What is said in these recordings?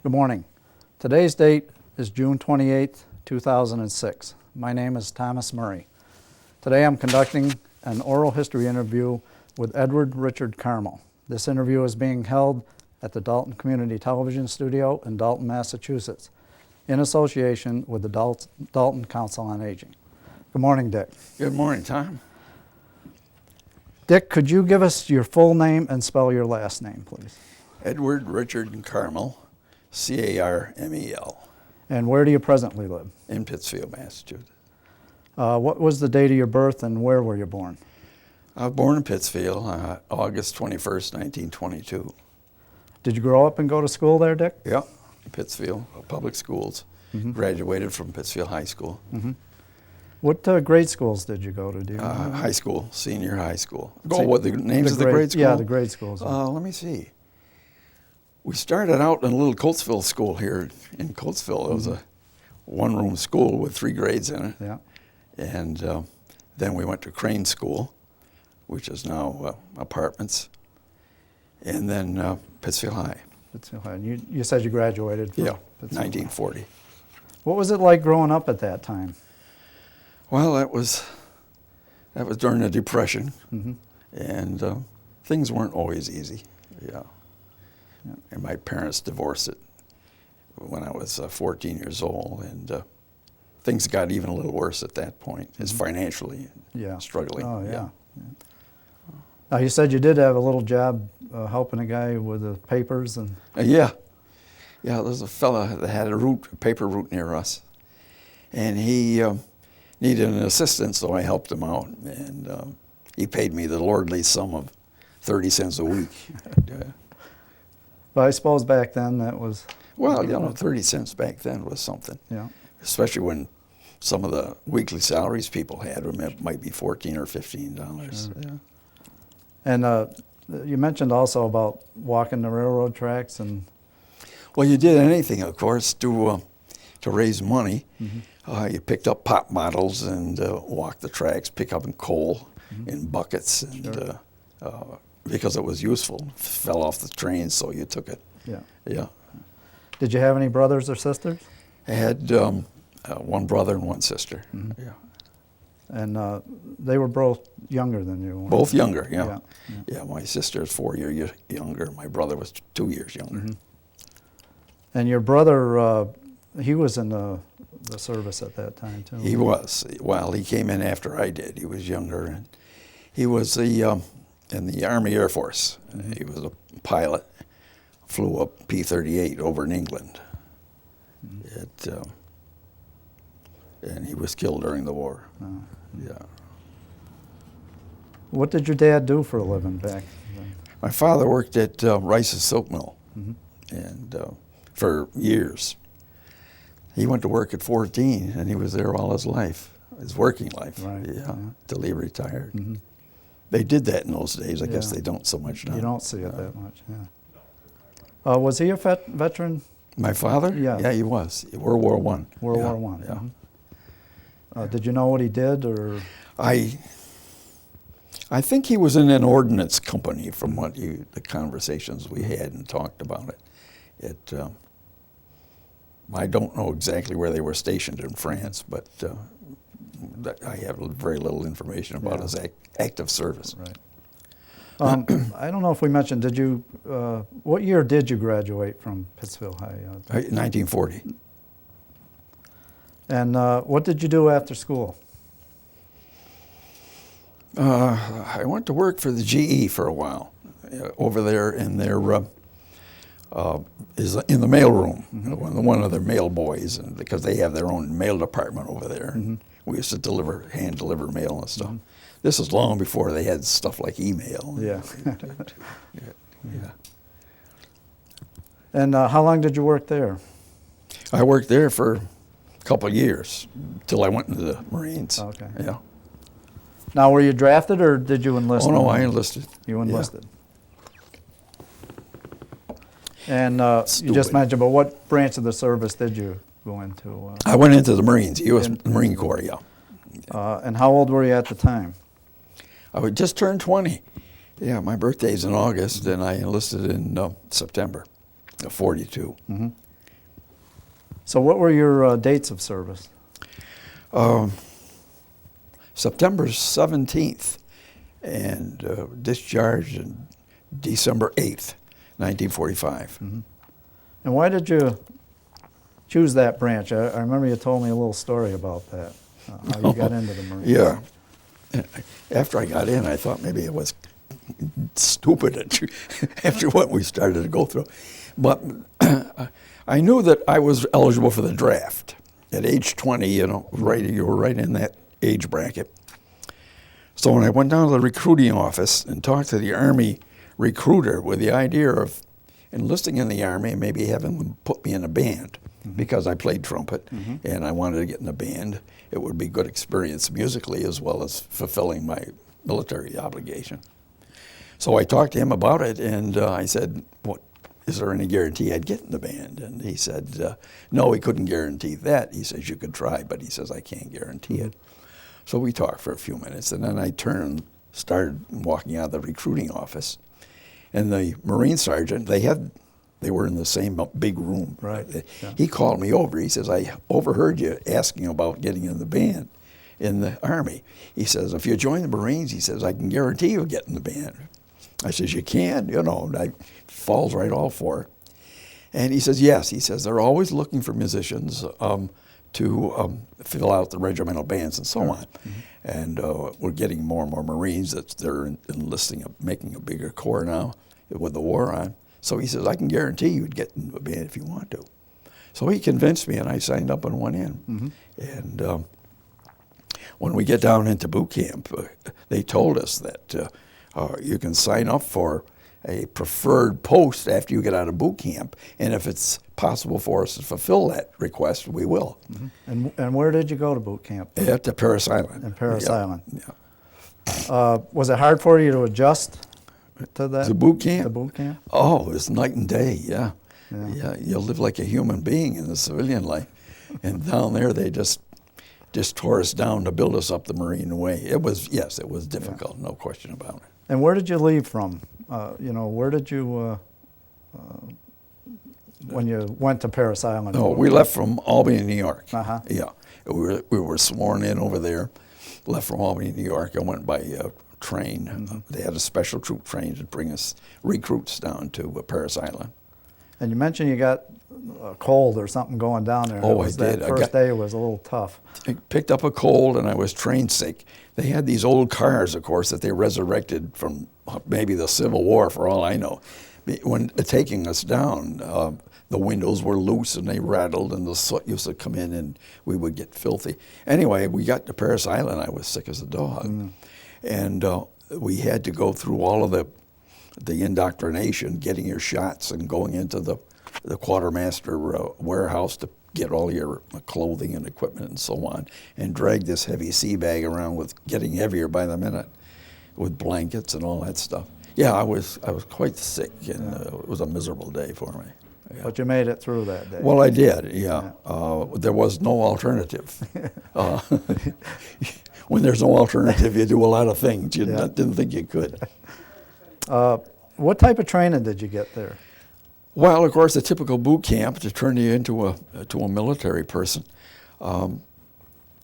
Good morning. Today's date is June 28th, 2006. My name is Thomas Murray. Today I'm conducting an oral history interview with Edward Richard Carmel. This interview is being held at the Dalton Community Television Studio in Dalton, Massachusetts, in association with the Dalton Council on Aging. Good morning, Dick. Good morning, Tom. Dick, could you give us your full name and spell your last name, please? Edward Richard Carmel, C-A-R-M-E-L, And where do you presently live? in Pittsfield, Massachusetts. What was the date of your birth and where were you born? I was born in Pittsfield, August 21st, 1922. Did you grow up and go to school there, Dick? Yeah, Pittsfield, public schools. Graduated from Pittsfield High School. What grade schools did you go to? Do you remember? High school, senior high school. See, What, the names of the grade school? Yeah, the grade schools. Let me see. We started out in a little Coatesville school here in Coatesville. It was a one-room school with 3 grades in it. Yeah. And then we went to Crane School, which is now apartments, and then Pittsfield High. Pittsfield High. And you said you graduated from Yeah, Pittsfield. 1940. What was it like growing up at that time? Well, that was during the Depression, and things weren't always easy. Yeah. And my parents divorced it when I was 14 years old, and things got even a little worse at that point, as financially struggling. Oh, yeah. Now, you said you did have a little job helping a guy with the papers. And Yeah, there was a fella that had a paper route near us, and he needed an assistant, so I helped him out, and he paid me the lordly sum of 30 cents a week. But I suppose back then that was... Well, 30 cents back then was something. Yeah. Especially when some of the weekly salaries people had might be $14 or $15. Yeah. And you mentioned also about walking the railroad tracks and... Well, you did anything, of course, to raise money. You picked up pop bottles and walked the tracks, pick up coal in buckets, and because it was useful. Fell off the train, so you took it. Yeah. Did you have any brothers or sisters? I had one brother and one sister. Yeah. And they were both younger than you? Both younger, yeah. My sister is 4 years younger. My brother was 2 years younger. And your brother, he was in the service at that time, too? He was. Well, he came in after I did. He was younger. And he was in the Army Air Force. He was a pilot, flew a P-38 over in England. And he was killed during the war. Yeah. What did your dad do for a living back then? My father worked at Rice's Silk Mill, and for years. He went to work at 14, and he was there all his life, his working life, till he retired. They did that in those days. I guess they don't so much now. You don't see it that much, yeah. Was he a veteran? My father? Yeah, he was. World War I. World War I. Did you know what he did, or? I think he was in an ordnance company from what the conversations we had and talked about it. I don't know exactly where they were stationed in France, but I have very little information about his active service. Right. I don't know if we mentioned, what year did you graduate from Pittsfield High? 1940. And what did you do after school? I went to work for the GE for a while, over there in their is in the mail room, one of their mail boys, and because they have their own mail department over there. We used to hand deliver mail and stuff. This was long before they had stuff like email. Yeah. And how long did you work there? I worked there for a couple of years till I went into the Marines. Okay. Yeah. Now, were you drafted or did you enlist? Oh no, I enlisted. You enlisted. And you just mentioned, but what branch of the service did you go into? I went into the Marines, U.S. Marine Corps, And how old were you at the time? I would just turn 20. My birthday's in August, and I enlisted in September of 42. So what were your dates of service? September 17th and discharged in December 8th, 1945. Mm-hmm. And why did you choose that branch? I remember you told me a little story about that, how you got into the Marines. Yeah. After I got in, I thought maybe it was stupid after what we started to go through. But I knew that I was eligible for the draft. At age 20, you were right in that age bracket. So when I went down to the recruiting office and talked to the Army recruiter with the idea of enlisting in the Army and maybe having them put me in a band, because I played trumpet and I wanted to get in a band, it would be good experience musically as well as fulfilling my military obligation. So I talked to him about it, and I said, "What is there any guarantee I'd get in the band?" And he said, "No, he couldn't guarantee that." He says, "You could try, but he says, I can't guarantee it." So we talked for a few minutes, and then I turned, started walking out of the recruiting office. And the Marine sergeant, they were in the same big room. Right. Yeah. He called me over. He says, "I overheard you asking about getting in the band in the Army." He says, "If you join the Marines," he says, "I can guarantee you'll get in the band." I says, "You can?" And I falls right all for it. And he says, "Yes." He says, "They're always looking for musicians to fill out the regimental bands and so on." And we're getting more and more Marines that they're enlisting, making a bigger corps now with the war on. So he says, "I can guarantee you'd get in the band if you want to." So he convinced me, and I signed up and went in. And when we get down into boot camp, they told us that you can sign up for a preferred post after you get out of boot camp, and if it's possible for us to fulfill that request, we will. And where did you go to boot camp? At the Paris Island. In Paris Island. Yeah. Was it hard for you to adjust to that? The boot camp? The boot camp? Oh, it's night and day, yeah. You live like a human being in the civilian life. And down there, they just tore us down to build us up the Marine way. It was difficult, no question about it. And where did you leave from? Where did you, when you went to Paris Island? No, we left from Albany, New York. Uh-huh. Yeah, we were sworn in over there, left from Albany, New York. I went by train. They had a special troop train to bring us recruits down to Paris Island. And you mentioned you got a cold or something going down there. Oh, I did. That first day was a little tough. I picked up a cold and I was train sick. They had these old cars, of course, that they resurrected from maybe the Civil War, for all I know. When taking us down, the windows were loose and they rattled and the soot used to come in and we would get filthy. Anyway, we got to Paris Island. I was sick as a dog. And we had to go through all of the indoctrination, getting your shots and going into the quartermaster warehouse to get all your clothing and equipment and so on, and drag this heavy sea bag around with getting heavier by the minute with blankets and all that stuff. Yeah, I was quite sick, and it was a miserable day for me. Yeah. But you made it through that day. Well, I did, yeah. There was no alternative. When there's no alternative, you do a lot of things you didn't think you could. What type of training did you get there? Well, of course, the typical boot camp to turn you into a military person. A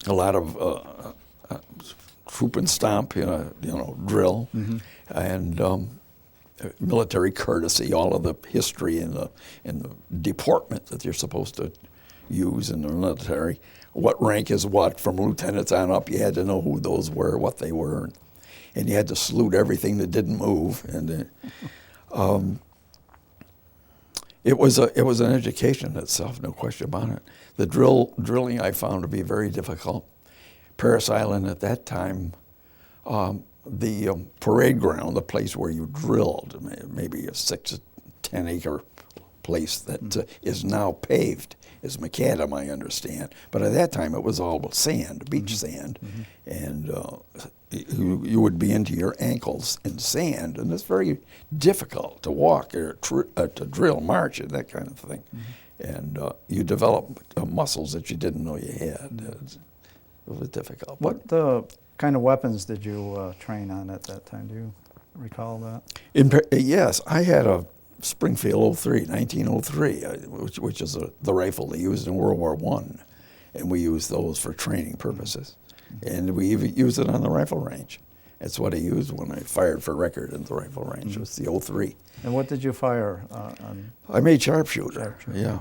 lot of troop and stomp, drill, and military courtesy, all of the history and the deportment that you're supposed to use in the military. What rank is what, from lieutenants on up, you had to know who those were, what they were, and you had to salute everything that didn't move. And it was an education in itself, no question about it. The drilling I found to be very difficult. Paris Island at that time, the parade ground, the place where you drilled, maybe a 6 to 10 acre place that is now paved, is macadam, I understand. But at that time it was all sand, beach sand, and you would be into your ankles in sand, and it's very difficult to walk or to drill, march, and that kind of thing. And you develop muscles that you didn't know you had. It was difficult. What kind of weapons did you train on at that time? Do you recall that? Yes, I had Springfield 1903, which is the rifle they used in World War I. And we used those for training purposes. And we even used it on the rifle range. That's what I used when I fired for record in the rifle range, was the 03. And what did you fire on? I made sharpshooter. Sharpshooter, Yeah.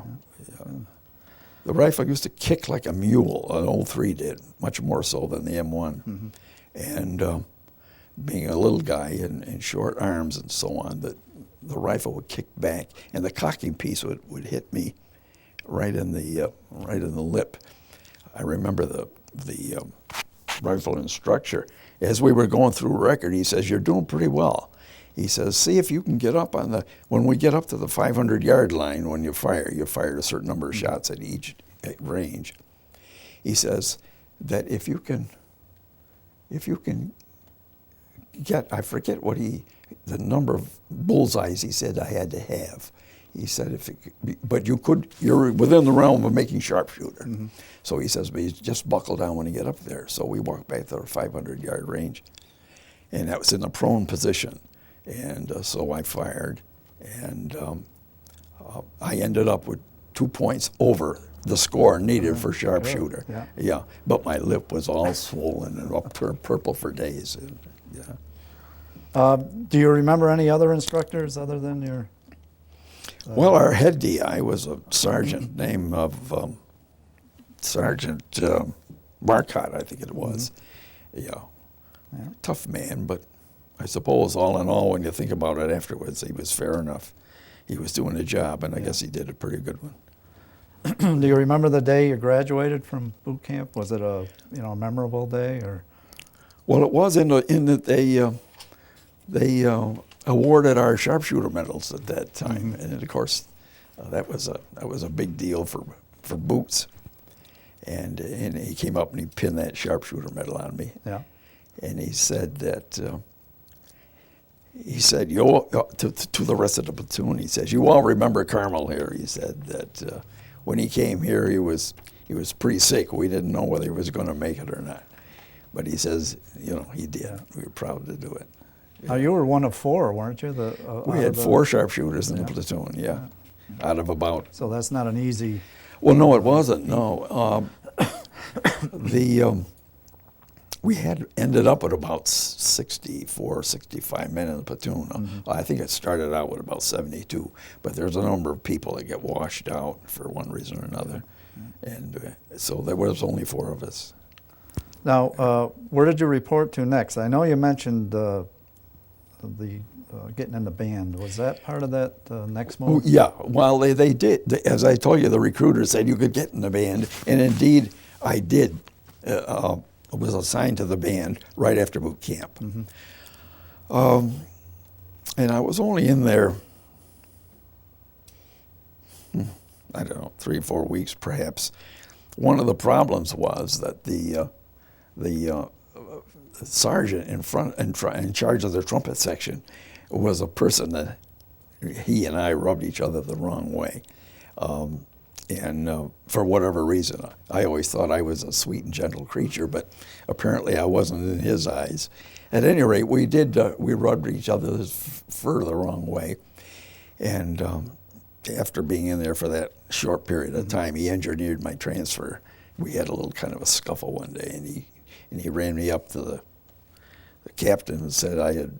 The rifle used to kick like a mule, an 03 did, much more so than the M1. And being a little guy and short arms and so on, the rifle would kick back, and the cocking piece would hit me right in the lip. I remember the rifle instructor, as we were going through record, he says, "You're doing pretty well." He says, "See if you can get up on when we get up to the 500-yard line when you fire a certain number of shots at each range." He says that if you can get, I forget the number of bullseyes he said I had to have. He said, you're within the realm of making sharpshooter. So he says, but you just buckle down when you get up there. So we walked back to our 500-yard range, and that was in a prone position. And so I fired, and I ended up with 2 points over the score needed for sharpshooter. Yeah, but my lip was all swollen and up purple for days. Do you remember any other instructors other than your? Well, our head DI was a sergeant named Sergeant Marcotte, I think it was. Tough man, but I suppose all in all, when you think about it afterwards, he was fair enough. He was doing a job, and I guess he did a pretty good one. Do you remember the day you graduated from boot camp? Was it a memorable day, or? Well, it was in that they awarded our sharpshooter medals at that time, and of course, that was a big deal for boots. And he came up and he pinned that sharpshooter medal on me. Yeah. And he said that you all, to the rest of the platoon, he says, "You all remember Carmel here." He said that when he came here, he was pretty sick. We didn't know whether he was going to make it or not, but he says, he did. Yeah. We were proud to do it. Now you were one of 4, weren't you? We had 4 sharpshooters in the platoon. Yeah, out of about. So that's not an easy. Well, no, it wasn't. No, we had ended up with about 64, 65 men in the platoon. I think it started out with about 72, but there's a number of people that get washed out for one reason or another, and so there was only 4 of us. Now, where did you report to next? I know you mentioned the getting in the band. Was that part of that next move? Yeah, well, they did. As I told you, the recruiter said you could get in the band, and indeed I did. I was assigned to the band right after boot camp. And I was only in there, I don't know, 3 or 4 weeks perhaps. One of the problems was that the sergeant in charge of the trumpet section was a person that he and I rubbed each other the wrong way. And for whatever reason, I always thought I was a sweet and gentle creature, but apparently I wasn't in his eyes. At any rate, we rubbed each other's fur the wrong way. And after being in there for that short period of time, he engineered my transfer. We had a little kind of a scuffle one day, and he ran me up to the captain and said I had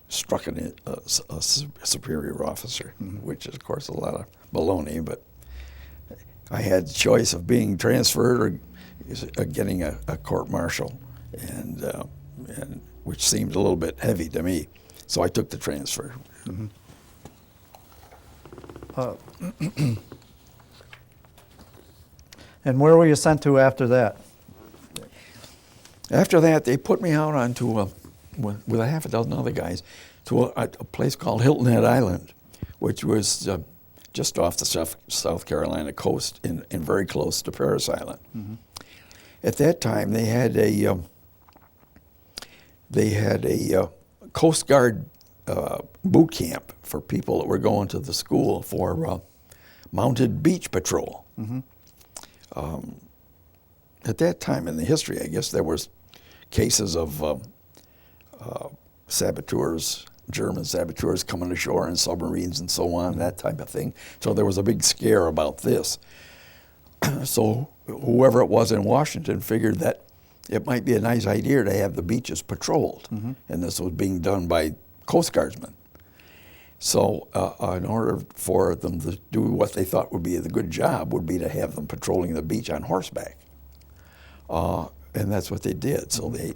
struck a superior officer, which is, of course, a lot of baloney, but I had the choice of being transferred or getting a court-martial, and which seemed a little bit heavy to me, so I took the transfer. And where were you sent to after that? After that, they put me out onto with a half a dozen other guys to a place called Hilton Head Island, which was just off the South Carolina coast and very close to Parris Island. At that time, they had a Coast Guard boot camp for people that were going to the school for mounted beach patrol. At that time in the history, I guess there was cases of saboteurs German saboteurs coming ashore in submarines and so on, that type of thing. So there was a big scare about this. So whoever it was in Washington figured that it might be a nice idea to have the beaches patrolled. And this was being done by Coast Guardsmen. So in order for them to do what they thought would be the good job would be to have them patrolling the beach on horseback. And that's what they did. So they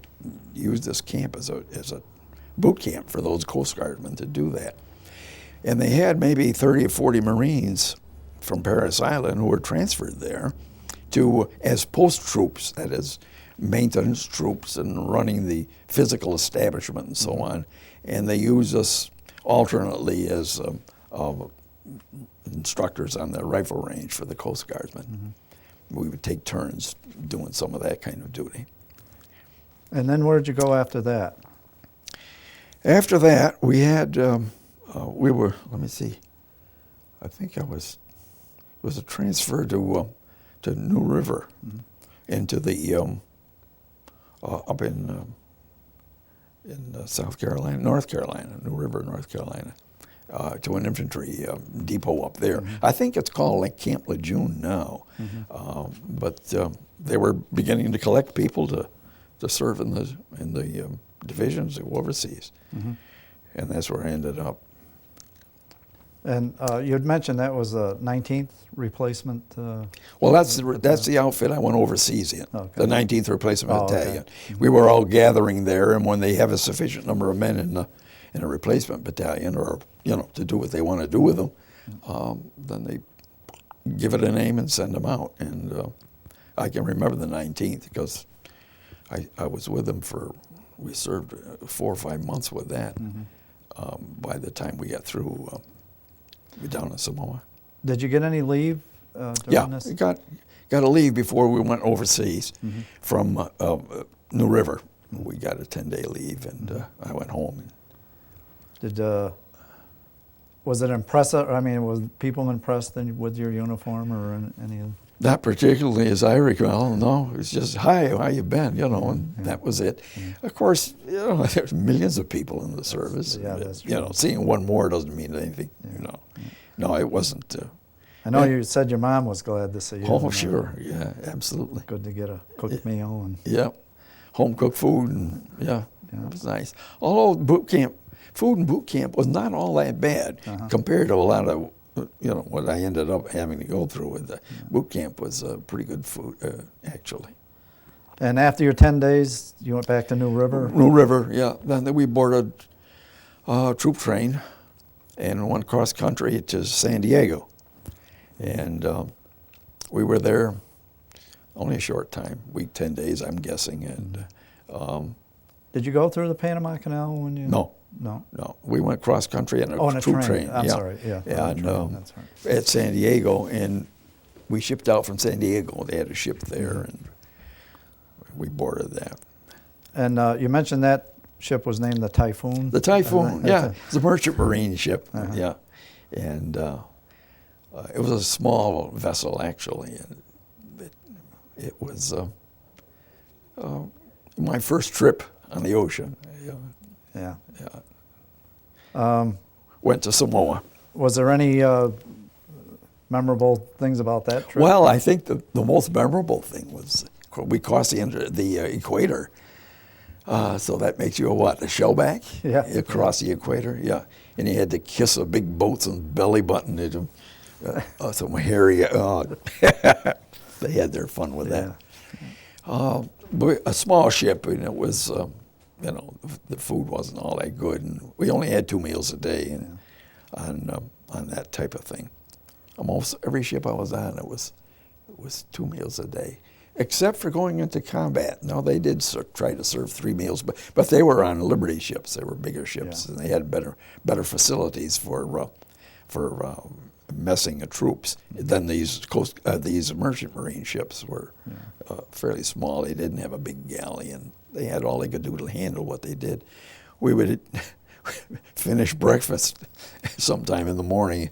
used this camp as a boot camp for those Coast Guardsmen to do that. And they had maybe 30 or 40 Marines from Paris Island who were transferred there as post troops, that is, maintenance troops and running the physical establishment and so on. And they used us alternately as instructors on the rifle range for the Coast Guardsmen. We would take turns doing some of that kind of duty. And then where did you go after that? After that, we had, we were, let me see, I think it was a transfer to New River, into the, up in South Carolina, North Carolina, New River, North Carolina, to an infantry depot up there. I think it's called like Camp Lejeune now, but they were beginning to collect people to serve in the divisions to go overseas, and that's where I ended up. And you had mentioned that was a 19th replacement. Well, that's the outfit I went overseas in, Okay. the 19th Replacement Battalion. Okay. We were all gathering there, and when they have a sufficient number of men in a replacement battalion, or to do what they want to do with them, then they give it a name and send them out. And I can remember the 19th because I was with them we served 4 or 5 months with that. By the time we got through, down in Samoa. Did you get any leave during this? Yeah, got a leave before we went overseas from New River. We got a 10-day leave, and I went home. Was it impressive? I mean, was people impressed with your uniform or any of? Not particularly, as I recall. No, it was just, hi, how you been? And that was it. Of course, there's millions of people in the service. Yeah, that's true. Seeing one more doesn't mean anything. No, it wasn't. I know you said your mom was glad to see you. Oh, sure, yeah, absolutely. Good to get a cooked meal and. Yeah, home cooked food, and it was nice. Although food in boot camp was not all that bad compared to a lot of what I ended up having to go through with the boot camp was pretty good food, actually. And after your 10 days, you went back to New River? New River, yeah. Then we boarded a troop train and went cross country to San Diego. And we were there only a short time, 10 days, I'm guessing. And did you go through the Panama Canal when you? No. No. We went cross country on a troop train. I'm sorry. Yeah. And that's right. at San Diego, and we shipped out from San Diego. They had a ship there, and we boarded that. And you mentioned that ship was named the Typhoon. The Typhoon, yeah, it's a merchant marine ship. Yeah, and it was a small vessel actually, and it was my first trip on the ocean. Yeah. Went to Samoa. Was there any memorable things about that trip? Well, I think the most memorable thing was we crossed the equator. So that makes you a shellback? Yeah. You cross the equator, yeah. And you had to kiss a big boat's belly button. Some hairy, they had their fun with that. But a small ship, and it was, the food wasn't all that good. And we only had 2 meals a day on that type of thing. Almost every ship I was on, it was 2 meals a day. Except for going into combat. Now, they did try to serve 3 meals, but they were on Liberty ships. They were bigger ships, and they had better facilities for messing of troops than these merchant marine ships were. Fairly small. They didn't have a big galley, and they had all they could do to handle what they did. We would finish breakfast sometime in the morning,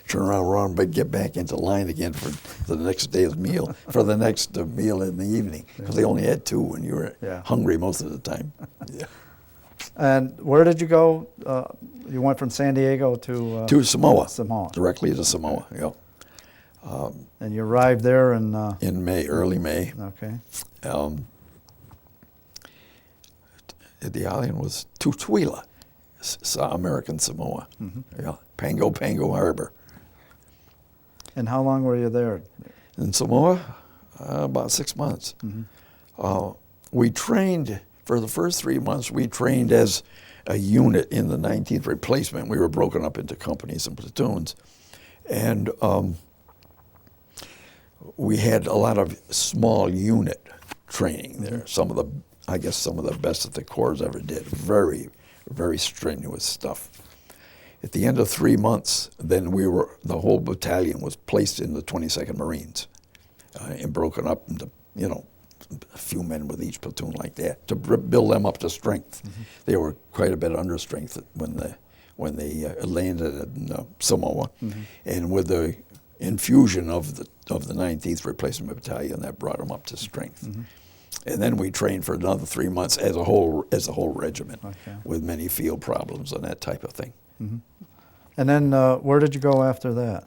turn around, run, but get back into line again for the next day's meal, for the next meal in the evening, because they only had 2 and you were hungry most of the time. And where did you go? You went from San Diego To Samoa. Samoa. Directly to Samoa, yeah. And you arrived there In May, early May. Okay. The island was Tutuila, American Samoa. Yeah, Pango Harbor. And how long were you there? In Samoa, about 6 months. We trained, for the first 3 months, we trained as a unit in the 19th Replacement. We were broken up into companies and platoons. And we had a lot of small unit training there. I guess some of the best that the Corps ever did. Very, very strenuous stuff. At the end of 3 months, then the whole battalion was placed in the 22nd Marines and broken up into, a few men with each platoon like that to build them up to strength. They were quite a bit under strength when they landed in Samoa, and with the infusion of the 19th Replacement Battalion, that brought them up to strength. And then we trained for another 3 months as a whole regiment, with many field problems and that type of thing. And then where did you go after that?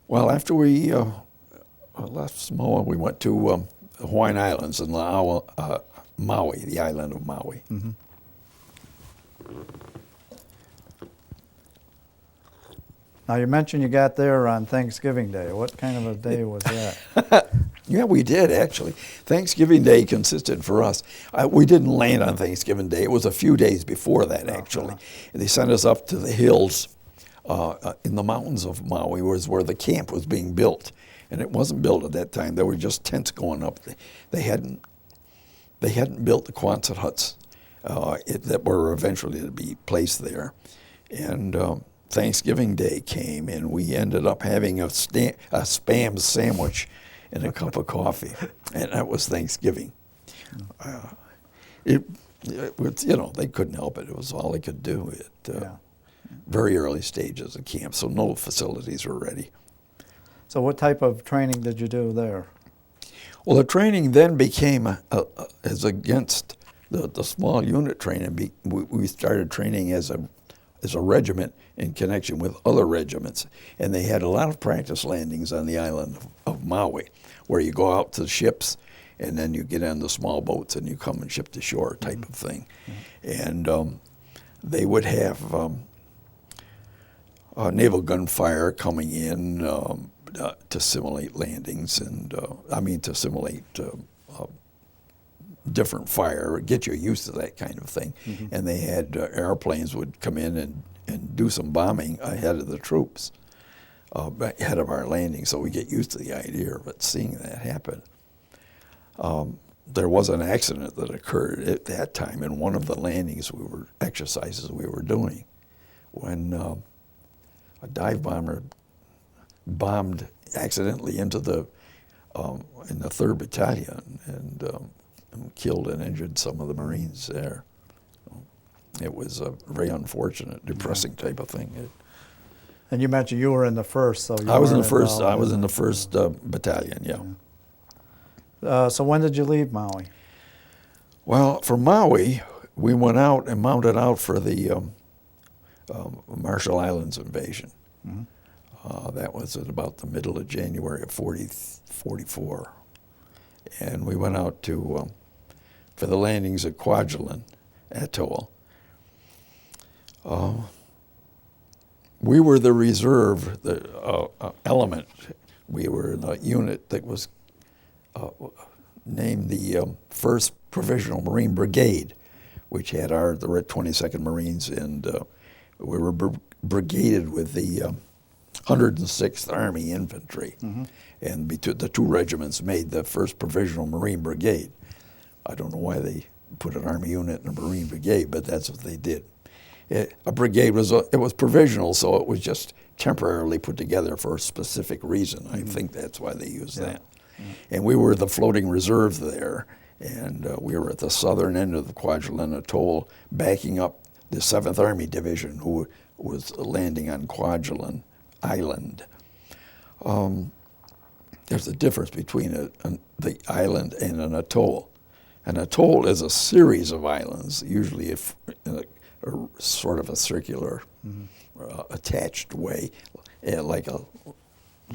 Well, after we left Samoa, we went to the Hawaiian Islands and Maui, the island of Maui. Now, you mentioned you got there on Thanksgiving Day. What kind of a day was that? Yeah, we did, actually. Thanksgiving Day consisted for us. We didn't land on Thanksgiving Day. It was a few days before that, actually. They sent us up to the hills in the mountains of Maui, was where the camp was being built. And it wasn't built at that time. There were just tents going up. They hadn't built the Quonset huts that were eventually to be placed there. And Thanksgiving Day came, and we ended up having a Spam sandwich and a cup of coffee, and that was Thanksgiving. It was, they couldn't help it. It was all they could do at very early stages of camp, so no facilities were ready. So what type of training did you do there? Well, the training then became, as against the small unit training, we started training as a regiment in connection with other regiments. And they had a lot of practice landings on the island of Maui, where you go out to ships and then you get on the small boats and you come and ship to shore type of thing. And they would have naval gunfire coming in to simulate landings and, to simulate different fire, get you used to that kind of thing. And they had airplanes would come in and do some bombing ahead of the troops, ahead of our landing, so we get used to the idea of it, seeing that happen. There was an accident that occurred at that time in one of the landings exercises we were doing, when a dive bomber bombed accidentally into in the 3rd Battalion and killed and injured some of the Marines there. It was a very unfortunate, depressing type of thing. And you mentioned you were in the 1st, so you I was in the weren't first. involved I was in the 1st Battalion. Yeah. So when did you leave Maui? Well, for Maui, we went out and mounted out for the Marshall Islands invasion. That was at about the middle of January of 44. And we went out for the landings at Kwajalein Atoll. We were the reserve, the element. We were the unit that was named the 1st Provisional Marine Brigade, which had the 22nd Marines, and we were brigaded with the 106th Army Infantry. And the two regiments made the 1st Provisional Marine Brigade. I don't know why they put an Army unit in a Marine Brigade, but that's what they did. A brigade was provisional, so it was just temporarily put together for a specific reason. I think that's why they used that. And we were the floating reserve there, and we were at the southern end of the Kwajalein Atoll, backing up the 7th Army Division, who was landing on Kwajalein Island. There's a difference between the island and an atoll. An atoll is a series of islands, usually in a sort of a circular, attached way, like a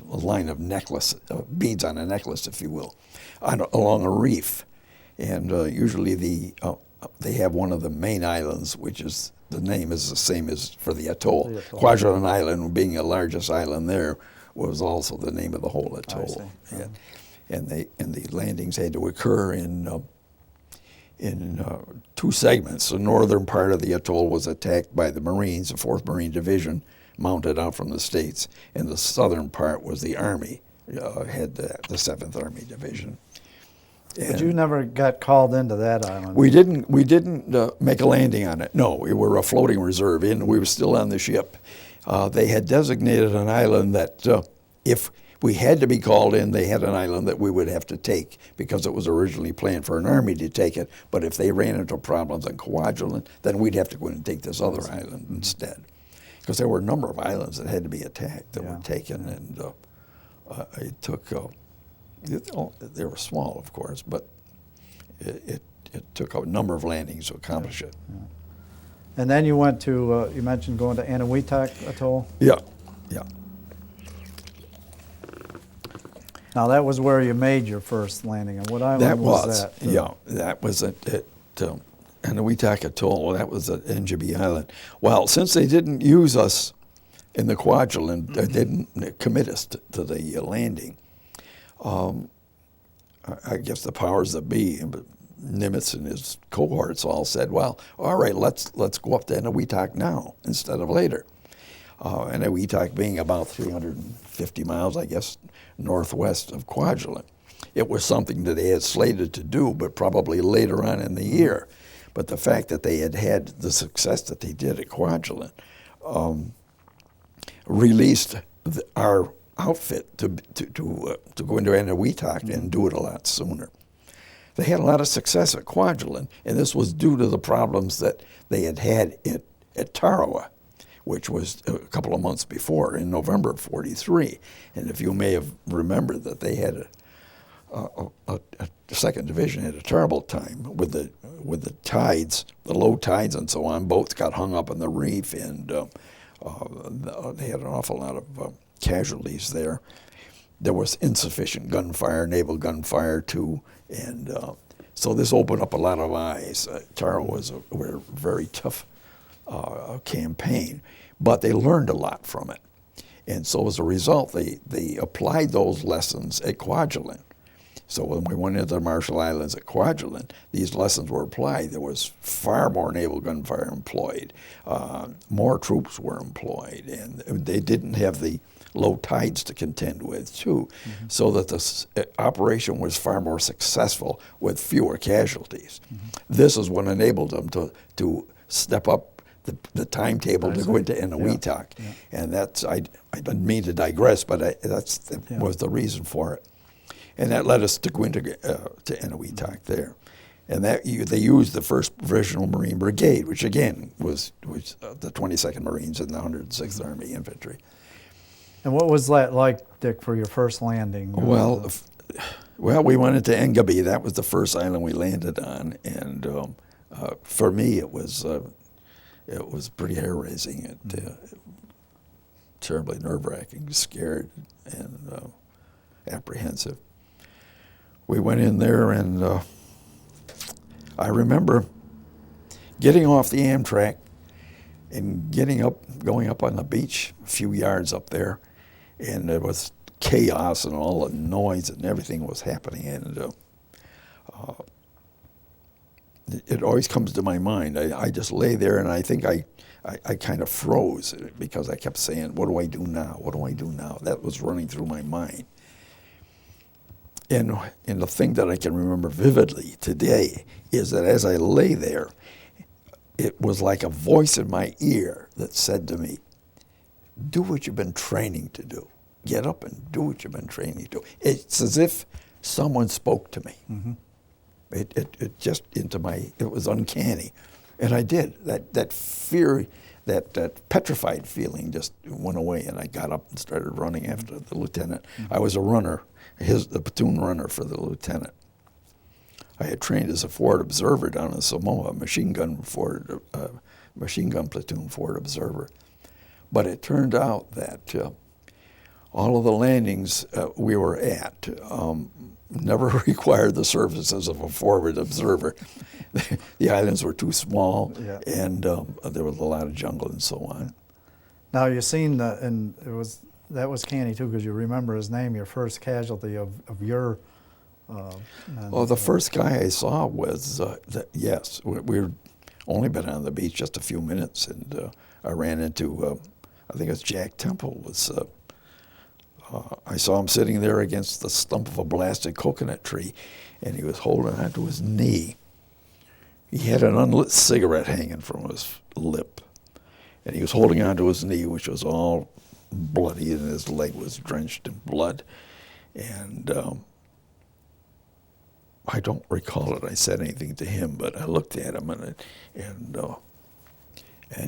line of necklace, beads on a necklace, if you will, along a reef. And usually they have one of the main islands, which is, the name is the same as for the atoll. The atoll. Kwajalein Island, being the largest island there, was also the name of the whole atoll. I see. And the landings had to occur in two segments. The northern part of the atoll was attacked by the Marines, the 4th Marine Division, mounted out from the States, and the southern part was the Army, had the 7th Army Division. But you never got called into that island. We didn't make a landing on it. No, we were a floating reserve, and we were still on the ship. They had designated an island that if we had to be called in, they had an island that we would have to take because it was originally planned for an army to take it. But if they ran into problems on Kwajalein, then we'd have to go in and take this other island instead. Because there were a number of islands that had to be attacked that were taken, and it took, they were small, of course, but it took a number of landings to accomplish it. Yeah. And then you went to, you mentioned going to Eniwetok Atoll? Yeah. Now that was where you made your first landing, and what island was that? That was at Eniwetok Atoll. That was at Engebi Island. Well, since they didn't use us in the Kwajalein, they didn't commit us to the landing. I guess the powers that be, Nimitz and his cohorts all said, well, all right, let's go up to Eniwetok now instead of later. Eniwetok being about 350 miles, I guess, northwest of Kwajalein. It was something that they had slated to do, but probably later on in the year. But the fact that they had the success that they did at Kwajalein released our outfit to go into Eniwetok and do it a lot sooner. They had a lot of success at Kwajalein, and this was due to the problems that they had at Tarawa, which was a couple of months before, in November of '43. And if you may have remembered that they had a 2nd Division had a terrible time with the tides, the low tides and so on. Boats got hung up on the reef, and they had an awful lot of casualties there. There was insufficient gunfire, naval gunfire too, and so this opened up a lot of eyes. Tarawa was a very tough campaign, but they learned a lot from it. And so as a result, they applied those lessons at Kwajalein. So when we went into the Marshall Islands at Kwajalein, these lessons were applied. There was far more naval gunfire employed. More troops were employed, and they didn't have the low tides to contend with, too, so that the operation was far more successful with fewer casualties. This is what enabled them to step up the timetable to go into Eniwetok. And that's, I didn't mean to digress, but that was the reason for it. And that led us to go into to Eniwetok there. And that they used the 1st Provisional Marine Brigade, which again was the 22nd Marines and the 106th Army Infantry. And what was that like, Dick, for your first landing? Well, we went into Engebi. That was the first island we landed on, and for me, it was pretty hair-raising. Terribly nerve-wracking, scared, and apprehensive. We went in there, and I remember getting off the Amtrak and going up on the beach a few yards up there, and there was chaos and all the noise and everything was happening, and it always comes to my mind. I just lay there, and I think I kind of froze because I kept saying, what do I do now? What do I do now? That was running through my mind. And the thing that I can remember vividly today is that as I lay there, it was like a voice in my ear that said to me, do what you've been training to do. Get up and do what you've been training to do. It's as if someone spoke to me. It just it was uncanny. And I did. That fear, that petrified feeling just went away, and I got up and started running after the lieutenant. I was a runner, the platoon runner for the lieutenant. I had trained as a forward observer down in Samoa, machine gun platoon forward observer. But it turned out that all of the landings we were at never required the services of a forward observer. The islands were too small, Yeah. and there was a lot of jungle and so on. Now you've seen, and that was canny too, because you remember his name, your first casualty of your. The first guy I saw was, yes, we'd only been on the beach just a few minutes, and I ran into, I think it was Jack Temple. I saw him sitting there against the stump of a blasted coconut tree, and he was holding onto his knee. He had an unlit cigarette hanging from his lip, and he was holding onto his knee, which was all bloody, and his leg was drenched in blood. And I don't recall that I said anything to him, but I looked at him, and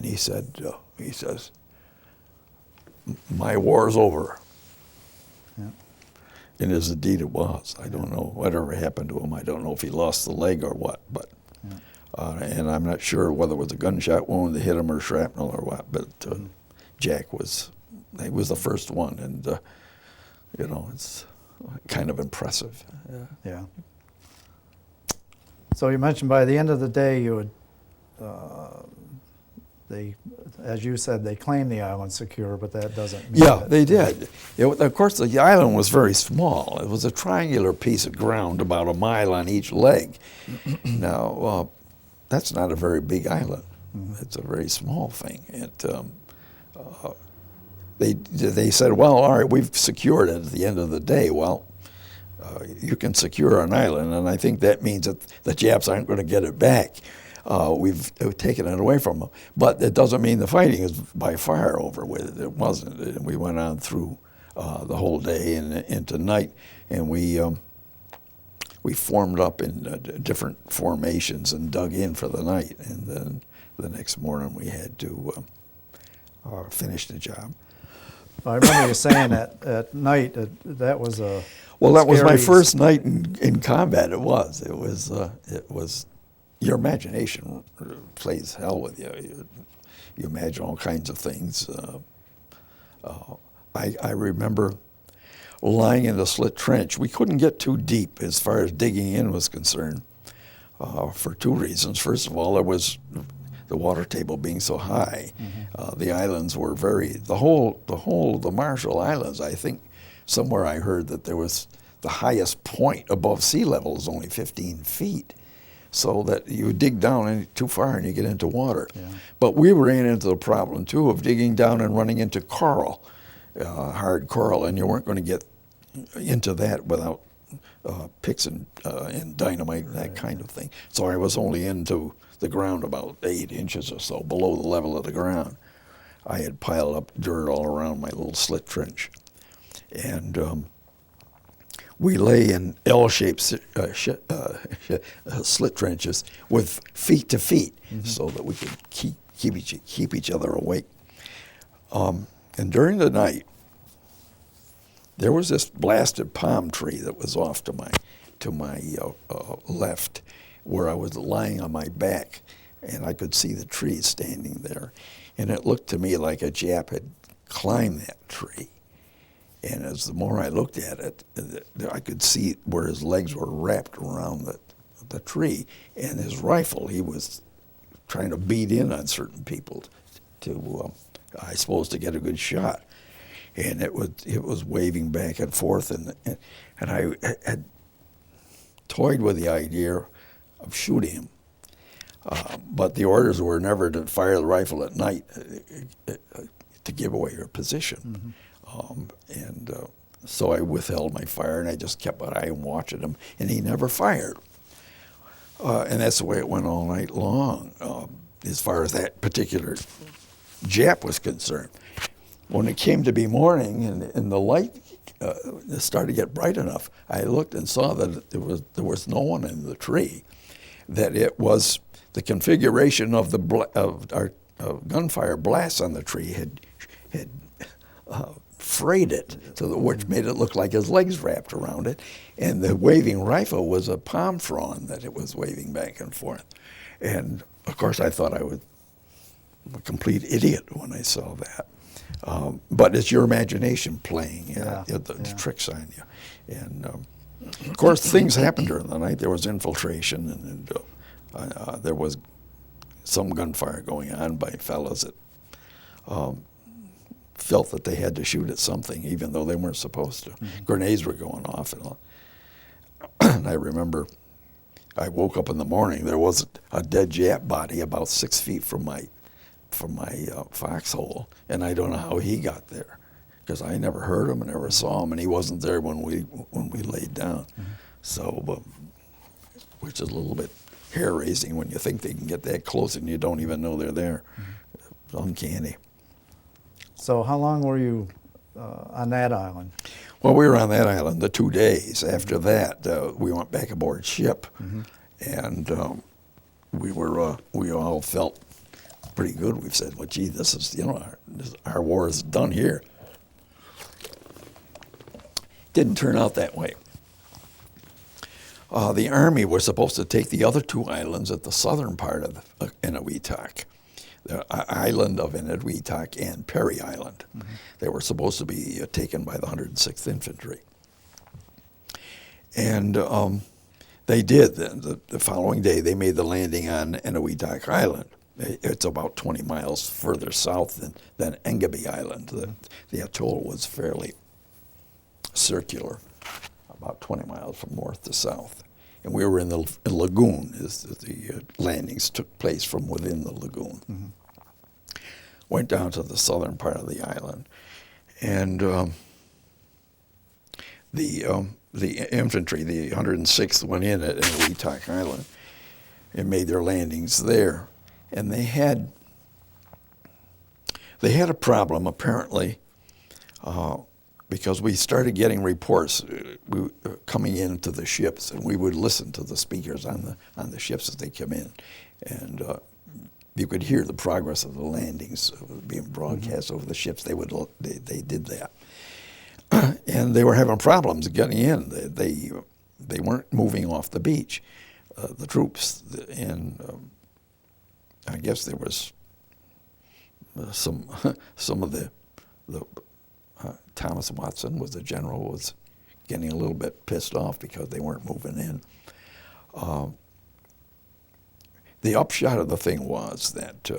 he says, "My war's over." Yeah. And as indeed it was. I don't know whatever happened to him. I don't know if he lost the leg or what, but and I'm not sure whether it was a gunshot wound that hit him or shrapnel or what. But Jack was the first one, and it's kind of impressive. Yeah. So you mentioned by the end of the day, you would, as you said, they claimed the island secure, but that doesn't mean Yeah, that. they did. Of course, the island was very small. It was a triangular piece of ground, about a mile on each leg. Now, that's not a very big island. Mm-hmm. It's a very small thing. They said, well, all right, we've secured it at the end of the day. Well, you can secure an island, and I think that means that the Japs aren't going to get it back. We've taken it away from them. But it doesn't mean the fighting is by far over with. It wasn't. And we went on through the whole day and into night, and we formed up in different formations and dug in for the night. And then the next morning we had to finish the job. I remember you saying that at night that was a Well, that was my scary- first night in combat. It was. Your imagination plays hell with you. You imagine all kinds of things. I remember lying in the slit trench. We couldn't get too deep as far as digging in was concerned for two reasons. First of all, there was the water table being so high. Mm-hmm. The islands were the Marshall Islands, I think somewhere I heard that there was the highest point above sea level is only 15 feet. So that you dig down too far and you get into water. Yeah. But we ran into the problem, too, of digging down and running into coral, hard coral, and you weren't going to get into that without picks and dynamite and that kind of thing. So I was only into the ground about 8 inches or so below the level of the ground. I had piled up dirt all around my little slit trench. And we lay in L-shaped slit trenches with feet to feet, mm-hmm. so that we could keep each other awake. And during the night, there was this blasted palm tree that was off to my left, where I was lying on my back, and I could see the tree standing there, and it looked to me like a Jap had climbed that tree. And as the more I looked at it, I could see where his legs were wrapped around the tree, and his rifle, he was trying to beat in on certain people to, I suppose, to get a good shot. And it was waving back and forth, and I had toyed with the idea of shooting him. But the orders were never to fire the rifle at night to give away your position. Mm-hmm. So I withheld my fire, and I just kept an eye watching him, and he never fired. And that's the way it went all night long, as far as that particular Jap was concerned. When it came to be morning and the light started to get bright enough, I looked and saw that there was no one in the tree, that it was the configuration of our gunfire blasts on the tree had frayed it, which made it look like his legs wrapped around it. And the waving rifle was a palm frond that it was waving back and forth. And, of course, I thought I was a complete idiot when I saw that. But it's your imagination playing the tricks on you. And, of course, things happened during the night. There was infiltration, and there was some gunfire going on by fellas that felt that they had to shoot at something, even though they weren't supposed to. Grenades were going off and all. And I remember I woke up in the morning. There was a dead Jap body about 6 feet from my foxhole, and I don't know how he got there, because I never heard him and never saw him, and he wasn't there when we laid down. So, which is a little bit hair-raising when you think they can get that close and you don't even know they're there. It's uncanny. So how long were you on that island? Well, we were on that island the 2 days. After that, we went back aboard ship, and we all felt pretty good. We've said, well, gee, this is, our war is done here. Didn't turn out that way. The Army was supposed to take the other 2 islands at the southern part of Eniwetok, the island of Eniwetok and Perry Island. They were supposed to be taken by the 106th Infantry. And they did. The following day, they made the landing on Eniwetok Island. It's about 20 miles further south than Engaby Island. The atoll was fairly circular, about 20 miles from north to south. And we were in the lagoon. The landings took place from within the lagoon. Went down to the southern part of the island. And the infantry, the 106th, went in at Eniwetok Island and made their landings there. And they had a problem, apparently, because we started getting reports coming into the ships, and we would listen to the speakers on the ships as they come in, and you could hear the progress of the landings being broadcast over the ships. They did that, and they were having problems getting in. They weren't moving off the beach, the troops, and I guess there was some of the Thomas Watson was the general, was getting a little bit pissed off because they weren't moving in. The upshot of the thing was that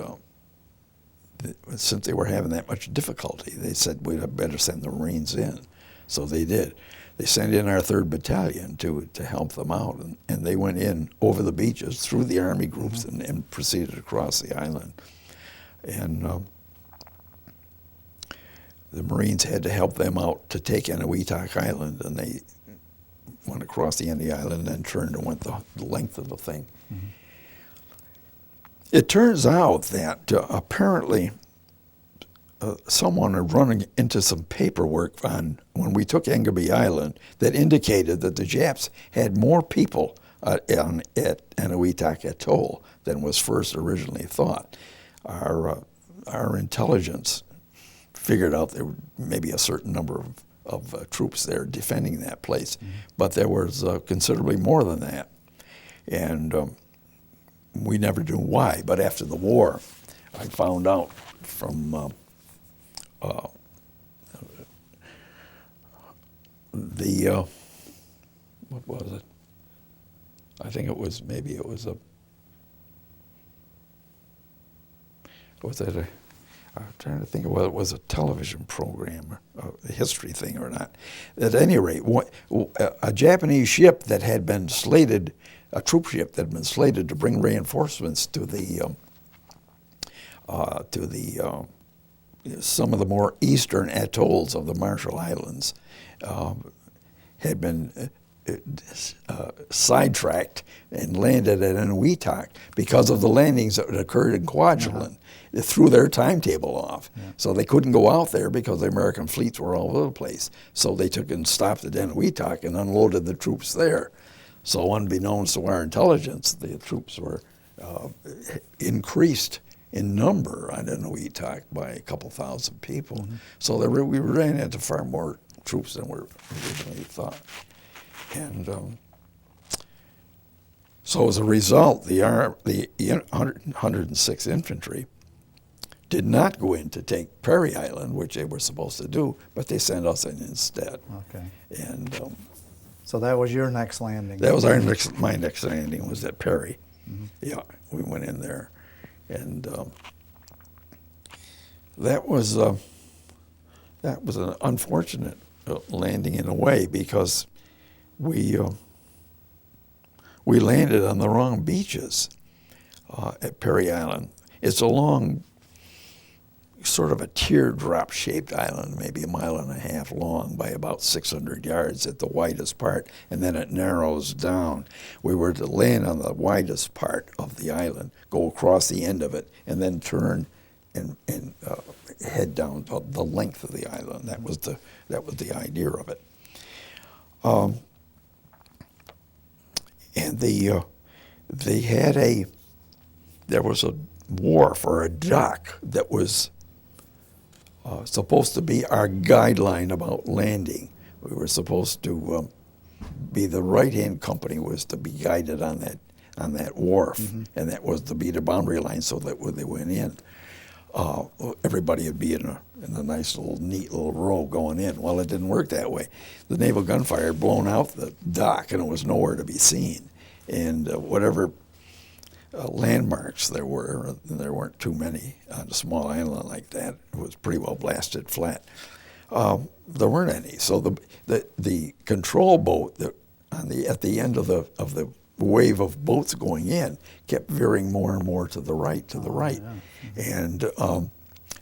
since they were having that much difficulty, they said we'd better send the Marines in. So they did. They sent in our 3rd Battalion to help them out, and they went in over the beaches through the Army groups and proceeded across the island. And the Marines had to help them out to take Eniwetok Island, and they went across the end of the island and then turned and went the length of the thing. It turns out that apparently someone had run into some paperwork when we took Engaby Island that indicated that the Japs had more people at Eniwetok Atoll than was first originally thought. Our intelligence figured out there were maybe a certain number of troops there defending that place, but there was considerably more than that. And we never knew why, but after the war, I found out from what was it? I think it was, maybe it was I'm trying to think of whether it was a television program, a history thing or not. At any rate, a Japanese ship that had been slated, a troop ship that had been slated to bring reinforcements to some of the more eastern atolls of the Marshall Islands, had been sidetracked and landed at Eniwetok because of the landings that had occurred in Kwajalein. It threw their timetable off. So they couldn't go out there because the American fleets were all over the place. So they took and stopped at Eniwetok and unloaded the troops there. So unbeknownst to our intelligence, the troops were increased in number on the Wetak by a couple thousand people. So we ran into far more troops than we originally thought. And so as a result, the 106th Infantry did not go in to take Perry Island, which they were supposed to do, but they sent us in instead. Okay. And So that was your next landing? that was my next landing was at Perry. Yeah, we went in there. And that was an unfortunate landing in a way, because we landed on the wrong beaches at Perry Island. It's a long, sort of a teardrop-shaped island, maybe 1.5 miles long by about 600 yards at the widest part, and then it narrows down. We were to land on the widest part of the island, go across the end of it, and then turn and head down the length of the island. That was the idea of it. And there was a wharf or a dock that was supposed to be our guideline about landing. We were supposed to be the right-hand company was to be guided on that wharf, and that was to be the boundary line, so that when they went in, everybody would be in a nice neat little row going in. Well, it didn't work that way. The naval gunfire had blown out the dock, and it was nowhere to be seen. And whatever landmarks there were, and there weren't too many on a small island like that. It was pretty well blasted flat. There weren't any. So the control boat at the end of the wave of boats going in kept veering more and more to the right, Yeah. And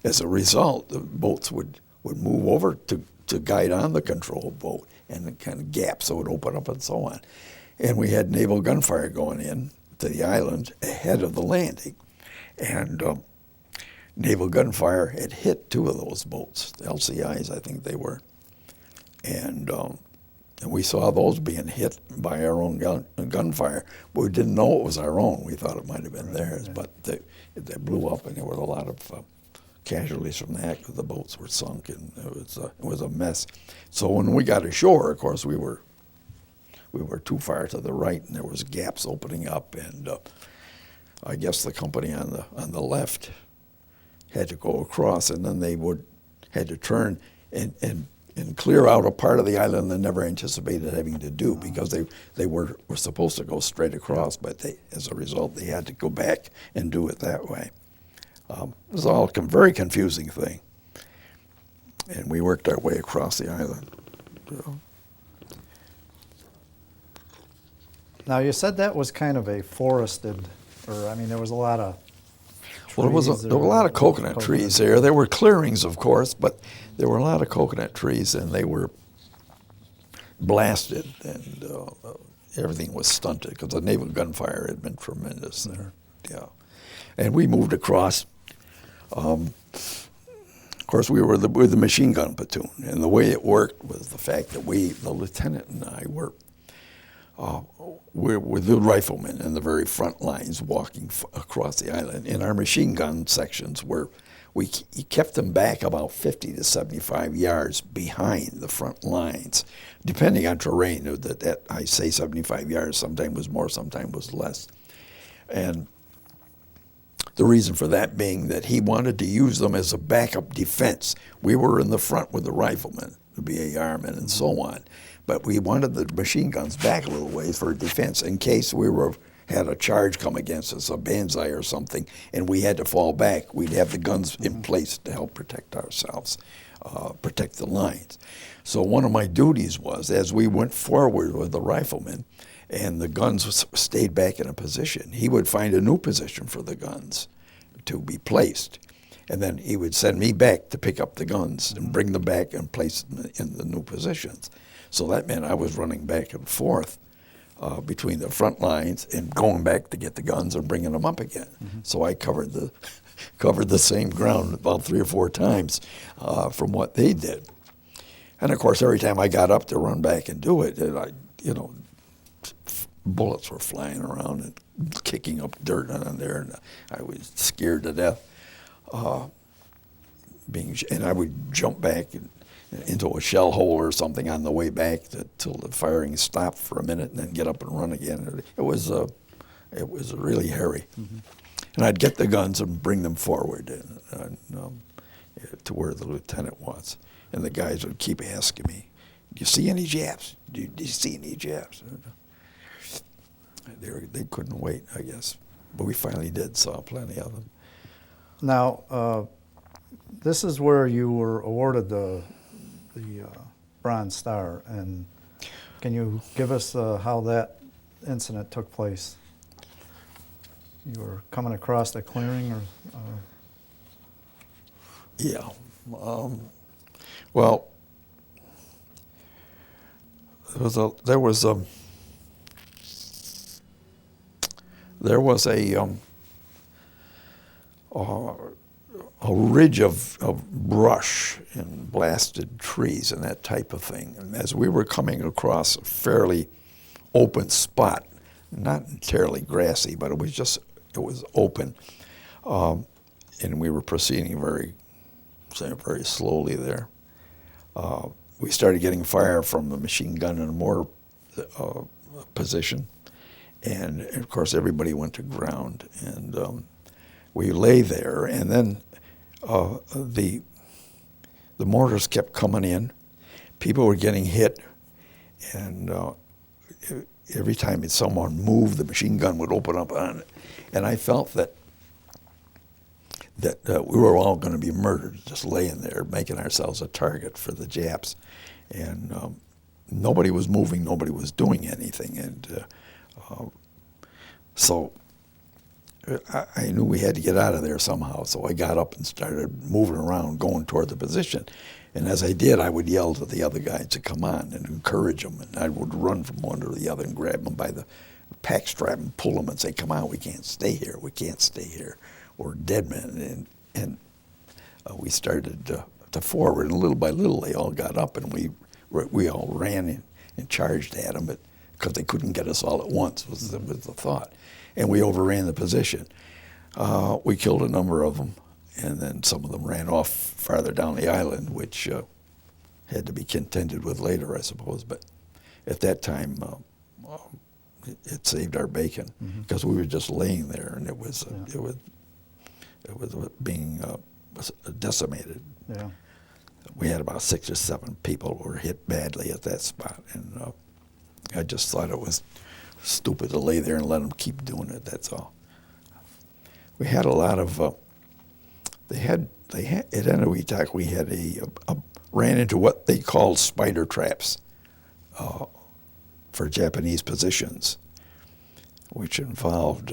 as a result, the boats would move over to guide on the control boat, and the kind of gaps would open up and so on. And we had naval gunfire going in to the island ahead of the landing, and naval gunfire had hit 2 of those boats, the LCIs, I think they were, and we saw those being hit by our own gunfire, but we didn't know it was our own. We thought it might have been theirs, but they blew up, and there were a lot of casualties from that, because the boats were sunk, and it was a mess. So when we got ashore, of course, we were too far to the right, and there was gaps opening up, and I guess the company on the left had to go across, and then they had to turn and clear out a part of the island they never anticipated having to do, because they were supposed to go straight across, but as a result they had to go back and do it that way. It was all a very confusing thing, and we worked our way across the island. Now, you said that was kind of a forested, there was a lot of trees. Well, there were a lot of coconut trees there. There were clearings, of course, but there were a lot of coconut trees, and they were blasted, and everything was stunted, because the naval gunfire had been tremendous there. Yeah. And we moved across. Of course, we were with the machine gun platoon, and the way it worked was the fact that the lieutenant and I were with the riflemen in the very front lines walking across the island. In our machine gun sections, we kept them back about 50 to 75 yards behind the front lines, depending on terrain. That I say 75 yards, sometimes was more, sometimes was less. And the reason for that being that he wanted to use them as a backup defense. We were in the front with the riflemen, the BAR men, and so on. But we wanted the machine guns back a little ways for defense in case we had a charge come against us, a banzai or something, and we had to fall back. We'd have the guns in place to help protect ourselves, protect the lines. So one of my duties was, as we went forward with the riflemen and the guns stayed back in a position, he would find a new position for the guns to be placed. And then he would send me back to pick up the guns and bring them back and place them in the new positions. So that meant I was running back and forth between the front lines and going back to get the guns and bringing them up again. So I covered the same ground about 3 or 4 times from what they did. And of course, every time I got up to run back and do it, bullets were flying around and kicking up dirt on there, and I was scared to death. And I would jump back into a shell hole or something on the way back till the firing stopped for a minute, and then get up and run again. It was really hairy. Mm-hmm. And I'd get the guns and bring them forward to where the lieutenant was, and the guys would keep asking me, "Do you see any Japs? Do you see any Japs?" They couldn't wait, I guess, but we finally did saw plenty of them. Now, this is where you were awarded the Bronze Star, and can you give us how that incident took place? You were coming across the clearing, or? Yeah. Well, there was a ridge of brush and blasted trees and that type of thing. And as we were coming across a fairly open spot, not entirely grassy, but it was open, and we were proceeding very slowly there. We started getting fire from the machine gun and mortar position, and of course everybody went to ground, and we lay there, and then the mortars kept coming in. People were getting hit, and every time someone moved, the machine gun would open up on it, and I felt that we were all going to be murdered, just laying there, making ourselves a target for the Japs. And nobody was moving, nobody was doing anything. And so I knew we had to get out of there somehow, so I got up and started moving around, going toward the position. And as I did, I would yell to the other guys to come on and encourage them. And I would run from one to the other and grab them by the pack strap and pull them and say, "Come on, we can't stay here, we can't stay here. We're dead men." And we started to forward, and little by little they all got up, and we all ran in and charged at them, because they couldn't get us all at once was the thought. And we overran the position. We killed a number of them, and then some of them ran off farther down the island, which had to be contended with later, I suppose. But at that time, it saved our bacon, because we were just laying there, and it was being decimated. Yeah. We had about 6 or 7 people who were hit badly at that spot, and I just thought it was stupid to lay there and let them keep doing it. That's all. We had a lot of. They had at Enowetak, we had ran into what they called spider traps for Japanese positions, which involved.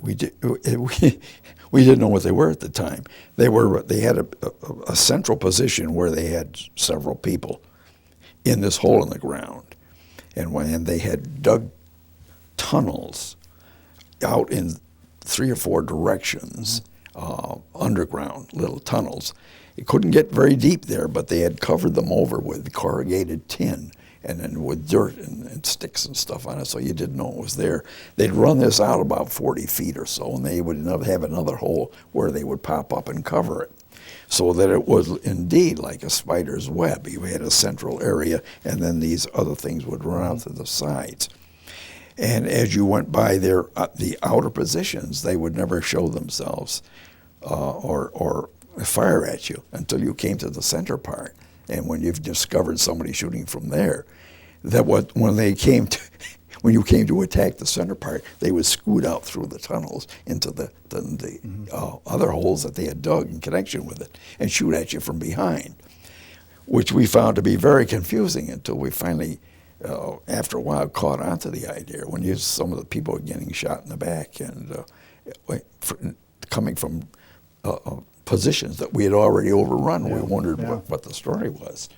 We didn't know what they were at the time. They had a central position where they had several people in this hole in the ground, and when they had dug tunnels out in 3 or 4 directions, underground little tunnels. It couldn't get very deep there, but they had covered them over with corrugated tin and then with dirt and sticks and stuff on it, so you didn't know it was there. They'd run this out about 40 feet or so, and they would have another hole where they would pop up and cover it, so that it was indeed like a spider's web. You had a central area, and then these other things would run out to the sides. And as you went by the outer positions, they would never show themselves or fire at you until you came to the center part. And when you've discovered somebody shooting from there, when you came to attack the center part, they would scoot out through the tunnels into the other holes that they had dug in connection with it and shoot at you from behind, which we found to be very confusing until we finally, after a while, caught on to the idea. When some of the people were getting shot in the back and coming from positions that we had already overrun. We wondered what the story was.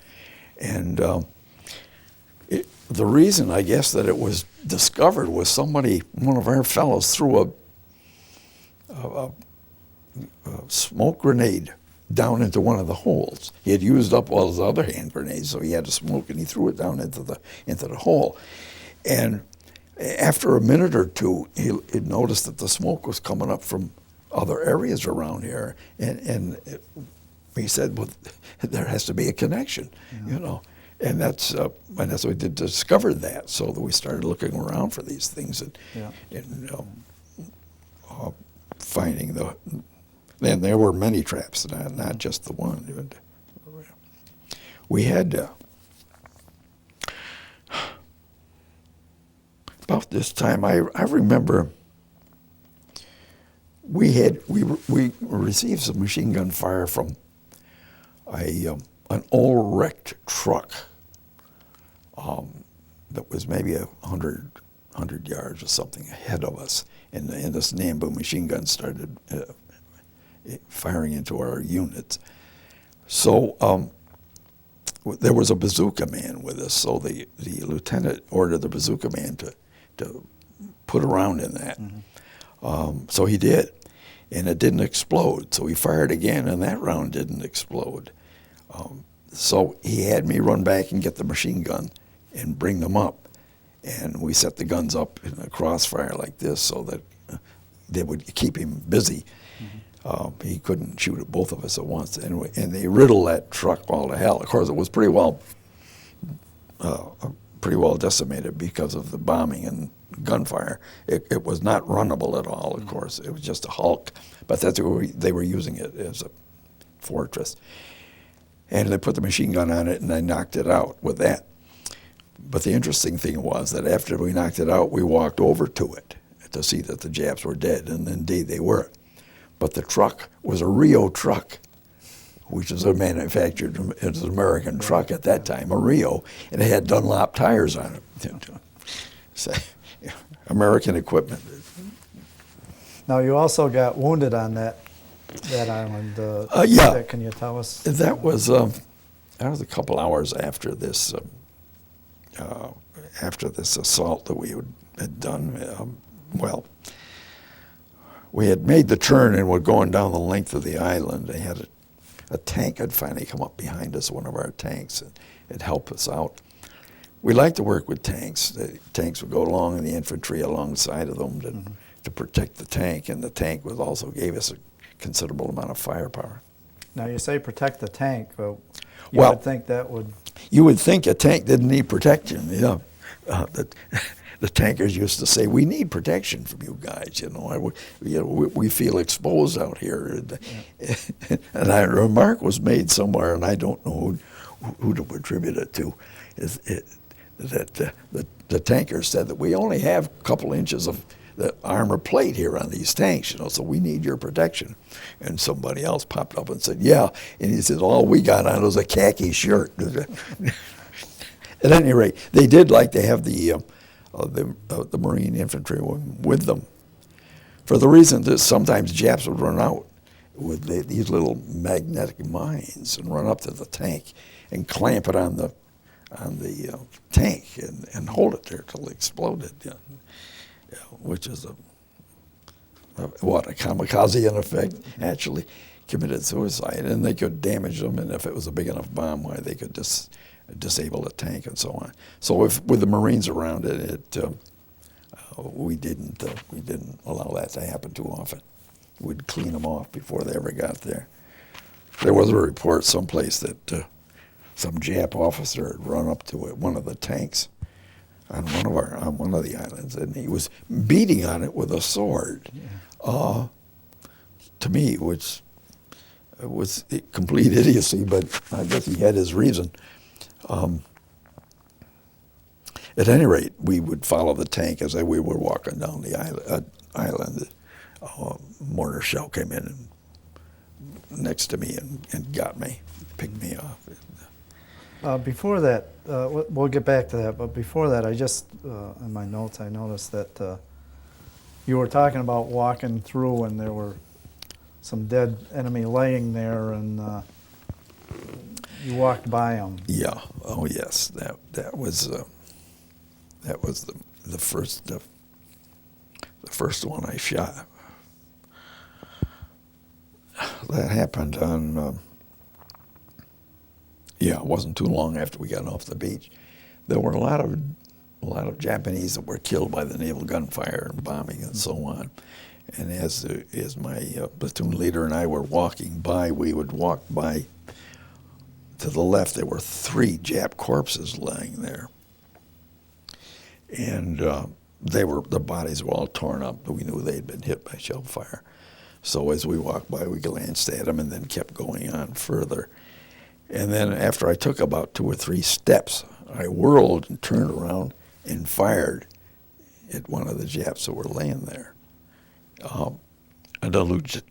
And the reason, I guess, that it was discovered was one of our fellows threw a smoke grenade down into one of the holes. He had used up all his other hand grenades, so he had to smoke, and he threw it down into the hole. And after a minute or two, he noticed that the smoke was coming up from other areas around here, and he said, "Well, there has to be a connection, you know." And that's we did discover that. So that we started looking around for these things and finding the. And there were many traps, not just the one. We had about this time. I remember we received some machine gun fire from an old wrecked truck that was maybe 100 yards or something ahead of us, and this Nambu machine gun started firing into our units. So there was a bazooka man with us, so the lieutenant ordered the bazooka man to put a round in that. So he did, and it didn't explode. So he fired again, and that round didn't explode. So he had me run back and get the machine gun and bring them up. And we set the guns up in a crossfire like this so that they would keep him busy. He couldn't shoot at both of us at once. And they riddled that truck all to hell. Of course, it was pretty well decimated because of the bombing and gunfire. It was not runnable at all, of course. It was just a hulk. But that's what they were using it as a fortress. And they put the machine gun on it, and I knocked it out with that. But the interesting thing was that after we knocked it out, we walked over to it to see that the Japs were dead, and indeed they were. But the truck was a Rio truck, which is a manufactured, it was an American truck at that time, a Rio, and it had Dunlop tires on it. So, American equipment. Now, you also got wounded on that island. Yeah. Can you tell us? That was a couple hours after this assault that we had done. We had made the turn and were going down the length of the island. They had a tank had finally come up behind us, one of our tanks, and it helped us out. We like to work with tanks. The tanks would go along and the infantry alongside of them to protect the tank, and the tank also gave us a considerable amount of firepower. Now, you say protect the tank. You would think that would... You would think a tank didn't need protection, yeah. The tankers used to say, "We need protection from you guys. We feel exposed out here." And a remark was made somewhere, and I don't know who to attribute it to, that the tankers said that we only have a couple inches of the armor plate here on these tanks, so we need your protection. And somebody else popped up and said, "Yeah," and he said, "All we got on was a khaki shirt." At any rate, they did like to have the Marine infantry with them, for the reason that sometimes Japs would run out with these little magnetic mines and run up to the tank and clamp it on the tank and hold it there till it exploded, which is a kamikaze in effect. Actually committed suicide, and they could damage them, and if it was a big enough bomb, why they could disable the tank and so on. So with the Marines around we didn't allow that to happen too often. We'd clean them off before they ever got there. There was a report someplace that some Jap officer had run up to one of the tanks on one of the islands, and he was beating on it with a sword. Yeah. To me, which was complete idiocy, but I guess he had his reason. At any rate, we would follow the tank as we were walking down the island. A mortar shell came in next to me and got me, picked me off. Before that, we'll get back to that, but before that, I just, in my notes, I noticed that you were talking about walking through and there were some dead enemy laying there, and you walked by them. Yeah. Oh yes. That was the first one I shot. That happened on. It wasn't too long after we got off the beach. There were a lot of lot of Japanese that were killed by the naval gunfire and bombing and so on. And as my platoon leader and I were walking by, we would walk by. To the left, there were 3 Jap corpses lying there, and the bodies were all torn up. We knew they'd been hit by shell fire. So as we walked by, we glanced at them and then kept going on further. And then after I took about 2 or 3 steps, I whirled and turned around and fired at one of the Japs that were laying there. And the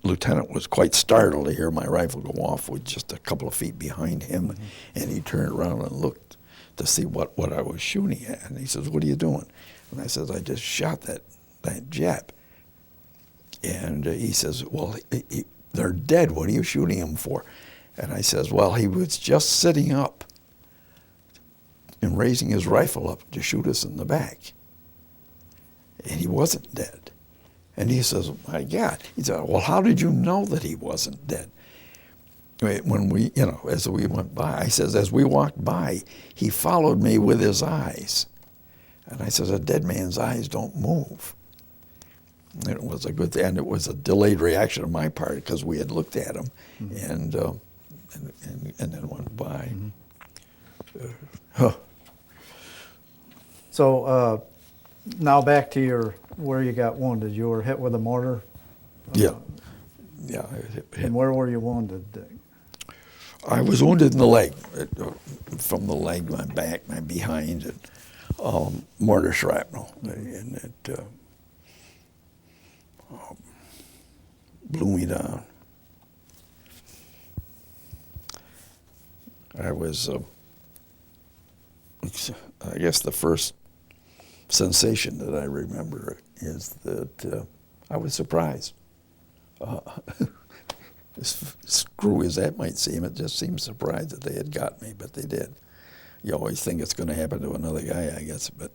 lieutenant was quite startled to hear my rifle go off with just a couple of feet behind him, and he turned around and looked to see what I was shooting at. And he says, "What are you doing?" And I says, "I just shot that Jap." And he says, "Well, they're dead. What are you shooting him for?" And I says, "Well, he was just sitting up and raising his rifle up to shoot us in the back. And he wasn't dead." And he says, "My God." He said, "Well, how did you know that he wasn't dead?" When we, as we went by, I says, as we walked by, he followed me with his eyes. And I says, "A dead man's eyes don't move." And it was a good thing, and it was a delayed reaction on my part because we had looked at him and then went by. So now back to where you got wounded. You were hit with a mortar? Yeah. Yeah. And where were you wounded? I was wounded in the leg, from the leg, my back, my behind, and mortar shrapnel. And it blew me down. I was, I guess the first sensation that I remember is that I was surprised. As screwy as that might seem, it just seemed surprised that they had got me, but they did. You always think it's going to happen to another guy, I guess, but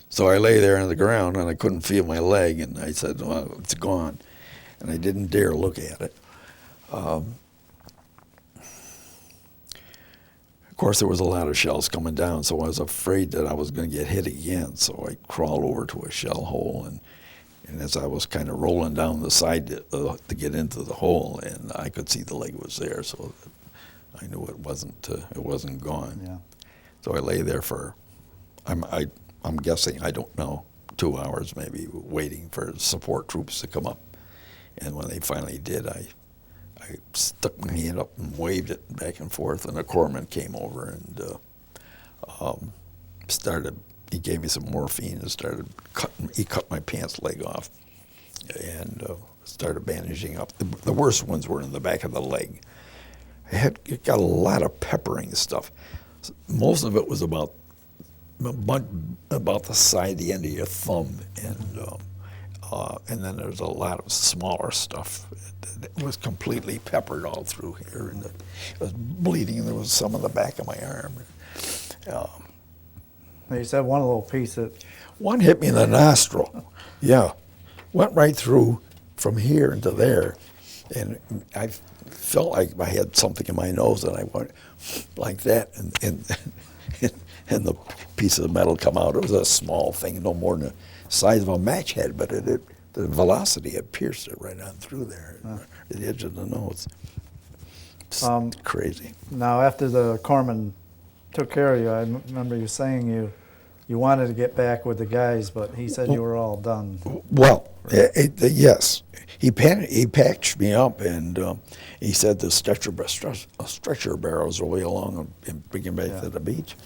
so I lay there on the ground and I couldn't feel my leg, and I said, "Well, it's gone," and I didn't dare look at it. Of course, there was a lot of shells coming down, so I was afraid that I was going to get hit again. So I crawled over to a shell hole, and as I was kind of rolling down the side to get into the hole, and I could see the leg was there, so I knew it wasn't gone. Yeah. So I lay there for, I'm guessing, I don't know, 2 hours maybe, waiting for support troops to come up. And when they finally did, I stuck my hand up and waved it back and forth, and a corpsman came over and he gave me some morphine and he cut my pants leg off and started bandaging up. The worst ones were in the back of the leg. It got a lot of peppering stuff. Most of it was about the side, the end of your thumb, and then there's a lot of smaller stuff. It was completely peppered all through here, and it was bleeding. There was some on the back of my arm. You said one little piece that... One hit me in the nostril. Yeah. Went right through from here into there. And I felt like I had something in my nose, and I went like that, and the piece of metal come out. It was a small thing, no more than the size of a match head, but the velocity had pierced it right on through there, the edge of the nose. It's crazy. Now, after the corpsman took care of you, I remember you saying you wanted to get back with the guys, but he said you were all done. Well, yes. He patched me up, and he said the stretcher barrels away along and bring him back to the beach.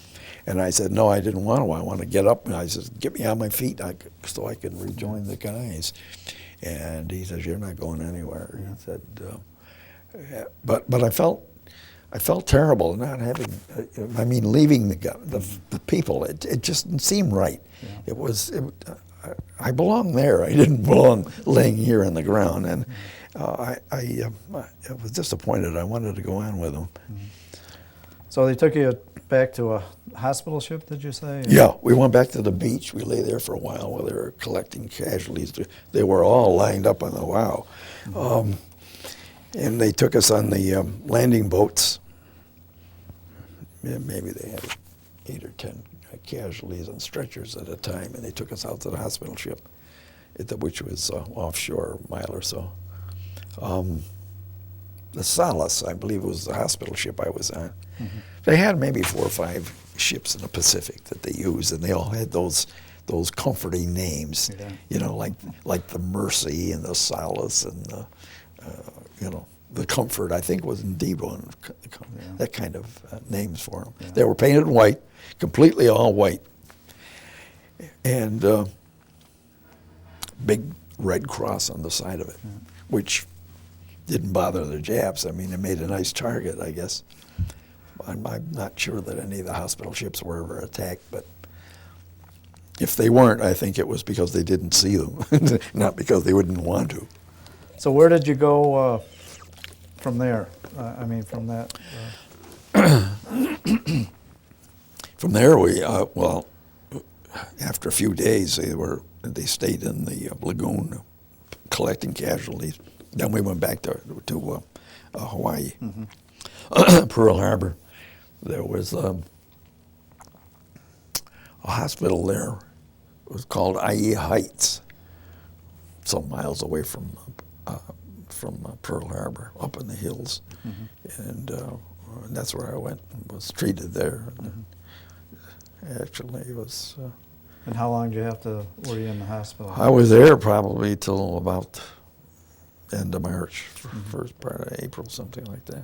And I said, no, I didn't want to. I want to get up. And I said, get me on my feet so I can rejoin the guys. And he says, you're not going anywhere. He said, but I felt terrible not having. Leaving the people. It just didn't seem right. Yeah. I belonged there. I didn't belong laying here on the ground, and I was disappointed. I wanted to go on with them. So they took you back to a hospital ship, did you say? Yeah, we went back to the beach. We lay there for a while they were collecting casualties. They were all lined up on the wow. And they took us on the landing boats. Maybe they had 8 or 10 casualties on stretchers at a time, and they took us out to the hospital ship, which was offshore a mile or so. The Solace, I believe, was the hospital ship I was on. Mm-hmm. They had maybe 4 or 5 ships in the Pacific that they used, and they all had those comforting names, Yeah. you know, like the Mercy and the Solace and the, you know, the Comfort, I think was indeed one, that kind of names for them. Yeah. They were painted white, completely all white, and big red cross on the side of it, which didn't bother the Japs. I mean, it made a nice target, I guess. I'm not sure that any of the hospital ships were ever attacked, but if they weren't, I think it was because they didn't see them, not because they wouldn't want to. So where did you go from there? I mean, from that? From there, we well, after a few days, they stayed in the lagoon collecting casualties. Then we went back to Hawaii, Pearl Harbor. There was a hospital there. It was called IE Heights, some miles away from Pearl Harbor, up in the hills, and that's where I went and was treated there. Actually, it was. And how long were you in the hospital? I was there probably till about end of March, first part of April, something like that.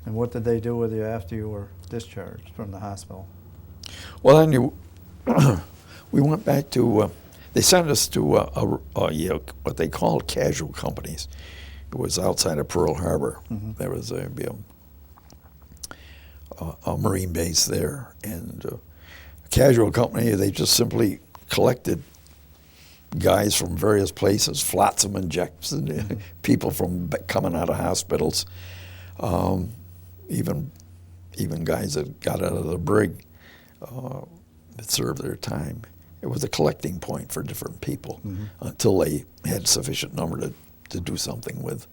And what did they do with you after you were discharged from the hospital? Well, then we went back to, they sent us to what they called casual companies. It was outside of Pearl Harbor. There was a Marine base there, and a casual company, they just simply collected guys from various places, flotsam and jetsam, people from coming out of hospitals, even guys that got out of the brig that served their time. It was a collecting point for different people until they had sufficient number to do something with.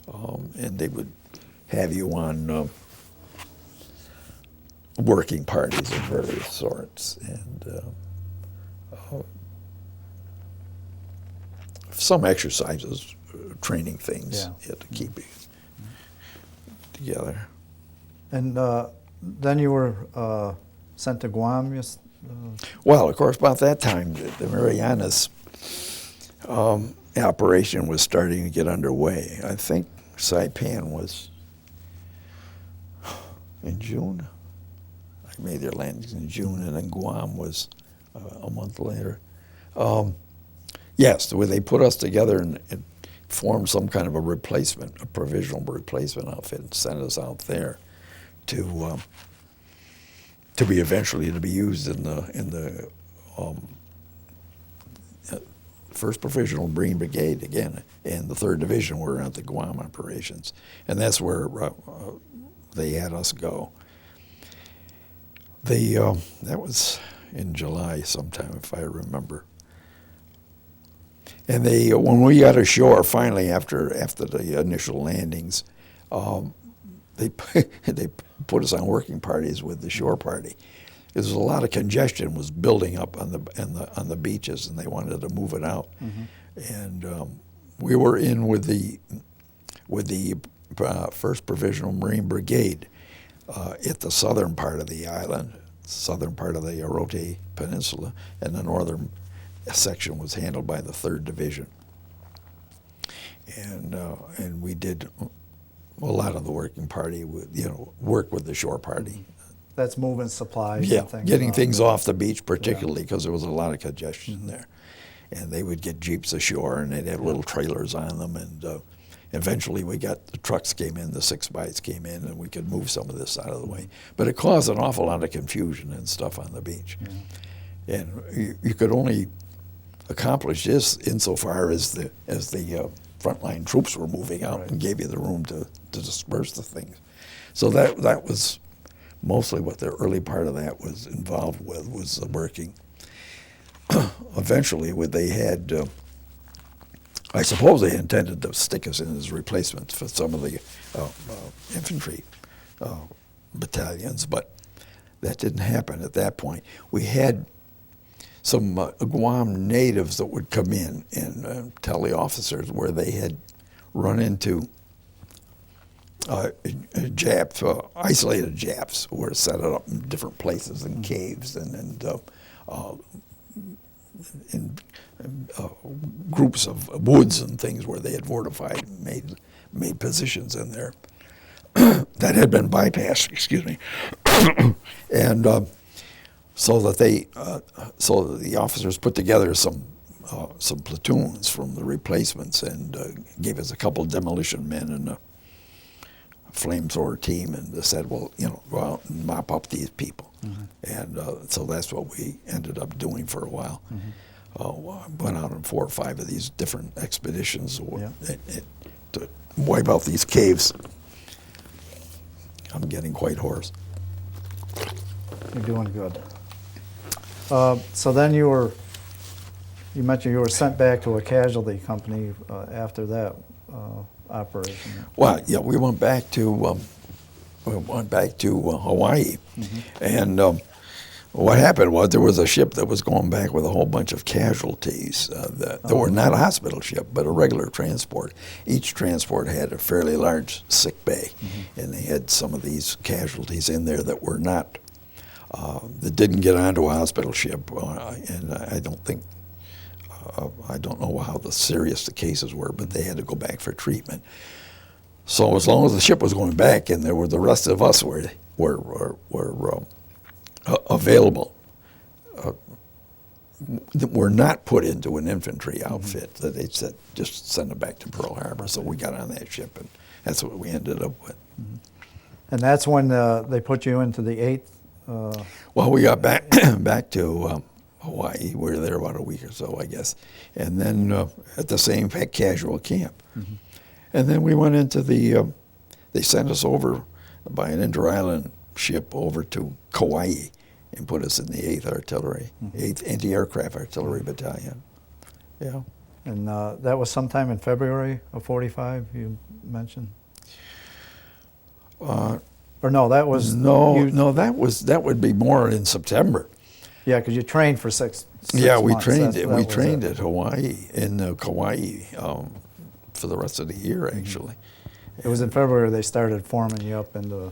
And they would have you on working parties of various sorts, and some exercises, training things to keep you together. And then you were sent to Guam? Well, of course, about that time, the Marianas operation was starting to get underway. I think Saipan was in June. I made their landings in June, and then Guam was a month later. Yes, the way they put us together and formed some kind of a provisional replacement outfit, and sent us out there to be eventually to be used in the First Provisional Marine Brigade again, and the 3rd Division were at the Guam operations, and that's where they had us go. That was in July sometime, if I remember. And when we got ashore finally after the initial landings, they put us on working parties with the shore party. There's a lot of congestion was building up on the beaches, and they wanted to move it out. And we were in with the 1st Provisional Marine Brigade at the southern part of the island, southern part of the Orote Peninsula, and the northern section was handled by the 3rd Division. And we did a lot of the working party work with the shore party. That's moving supplies Yeah, and things. getting things off the beach particularly because there was a lot of congestion there. And they would get jeeps ashore, and they'd have little trailers on them, and eventually the trucks came in, the 6x came in, and we could move some of this out of the way. But it caused an awful lot of confusion and stuff on the beach. And you could only accomplish this insofar as the frontline troops were moving out and gave you the room to disperse the things. So that was mostly what the early part of that was involved with, was the working. Eventually, they had, I suppose they intended to stick us in as replacements for some of the infantry battalions, but that didn't happen at that point. We had some Guam natives that would come in and tell the officers where they had run into Japs, isolated Japs, who were set up in different places in caves and in groups of woods and things where they had fortified and made positions in there. That had been bypassed, excuse me. And so that the officers put together some platoons from the replacements and gave us a couple of demolition men and a flamethrower team, and they said, well, go out and mop up these people. And so that's what we ended up doing for a while. Went out on 4 or 5 of these different expeditions to wipe out these caves. I'm getting quite hoarse. You're doing good. So then you mentioned you were sent back to a casualty company after that operation. Well, yeah, we went back to Hawaii, and what happened was there was a ship that was going back with a whole bunch of casualties that were not a hospital ship, but a regular transport. Each transport had a fairly large sick bay, and they had some of these casualties in there that were not, that didn't get onto a hospital ship, and I don't know how serious the cases were, but they had to go back for treatment. So as long as the ship was going back, and there were the rest of us were available, were not put into an infantry outfit. That they said just send them back to Pearl Harbor. So we got on that ship, and that's what we ended up with. And that's when they put you into the 8th. Well, we got back to Hawaii. We were there about a week or so, I guess, and then at the same casual camp. And then we went into they sent us over by an inter-island ship over to Kauai and put us in the 8th Artillery, 8th Anti-Aircraft Artillery Battalion. Yeah. And that was sometime in February of 45, you mentioned? Or no, that was... that would be more in September. Yeah, because you trained for six yeah, we months. trained. We trained at Hawaii, in Kauai, for the rest of the year, actually. It was in February they started forming you up into...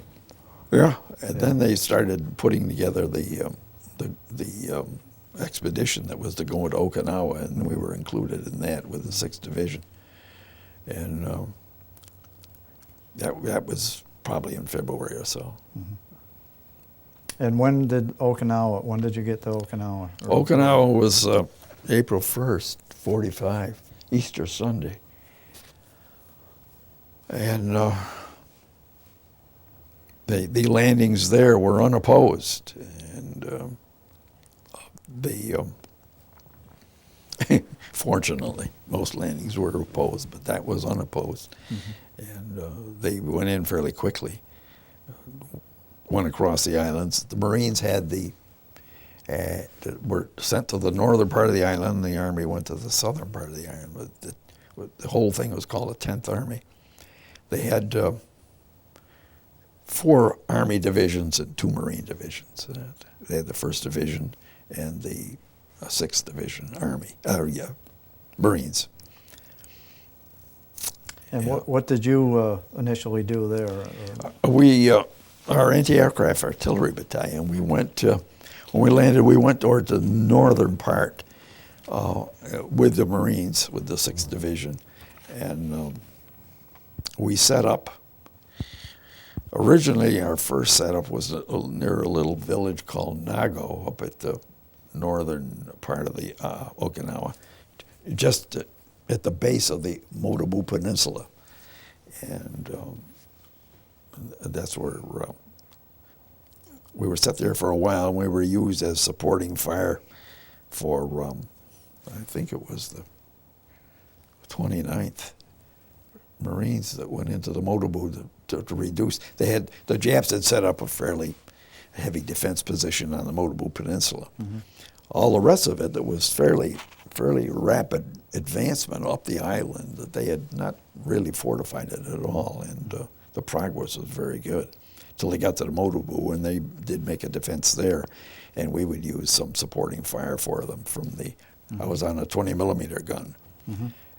Yeah, and then they started putting together the expedition that was to go into Okinawa, and we were included in that with the 6th Division. And that was probably in February or so. And when did you get to Okinawa? Okinawa was April 1st, 45, Easter Sunday. And the landings there were unopposed, and fortunately, most landings were opposed, but that was unopposed. And they went in fairly quickly, went across the islands. The Marines were sent to the northern part of the island, and the Army went to the southern part of the island. The whole thing was called the 10th Army. They had 4 Army divisions and 2 Marine divisions. They had the 1st Division and the 6th Division Marines. And what did you initially do there? Our anti-aircraft artillery battalion, we went when we landed, we went towards the northern part with the Marines, with the 6th Division, and we set up. Originally, our first setup was near a little village called Nago, up at the northern part of the Okinawa, just at the base of the Motobu Peninsula. And that's where we were set there for a while, and we were used as supporting fire for, I think it was the 29th Marines that went into the Motobu to reduce. The Japs had set up a fairly heavy defense position on the Motobu Peninsula. All the rest of it, that was fairly rapid advancement up the island, that they had not really fortified it at all, and the progress was very good. till they got to the Motobu, and they did make a defense there, and we would use some supporting fire for them from the. I was on a 20 millimeter gun,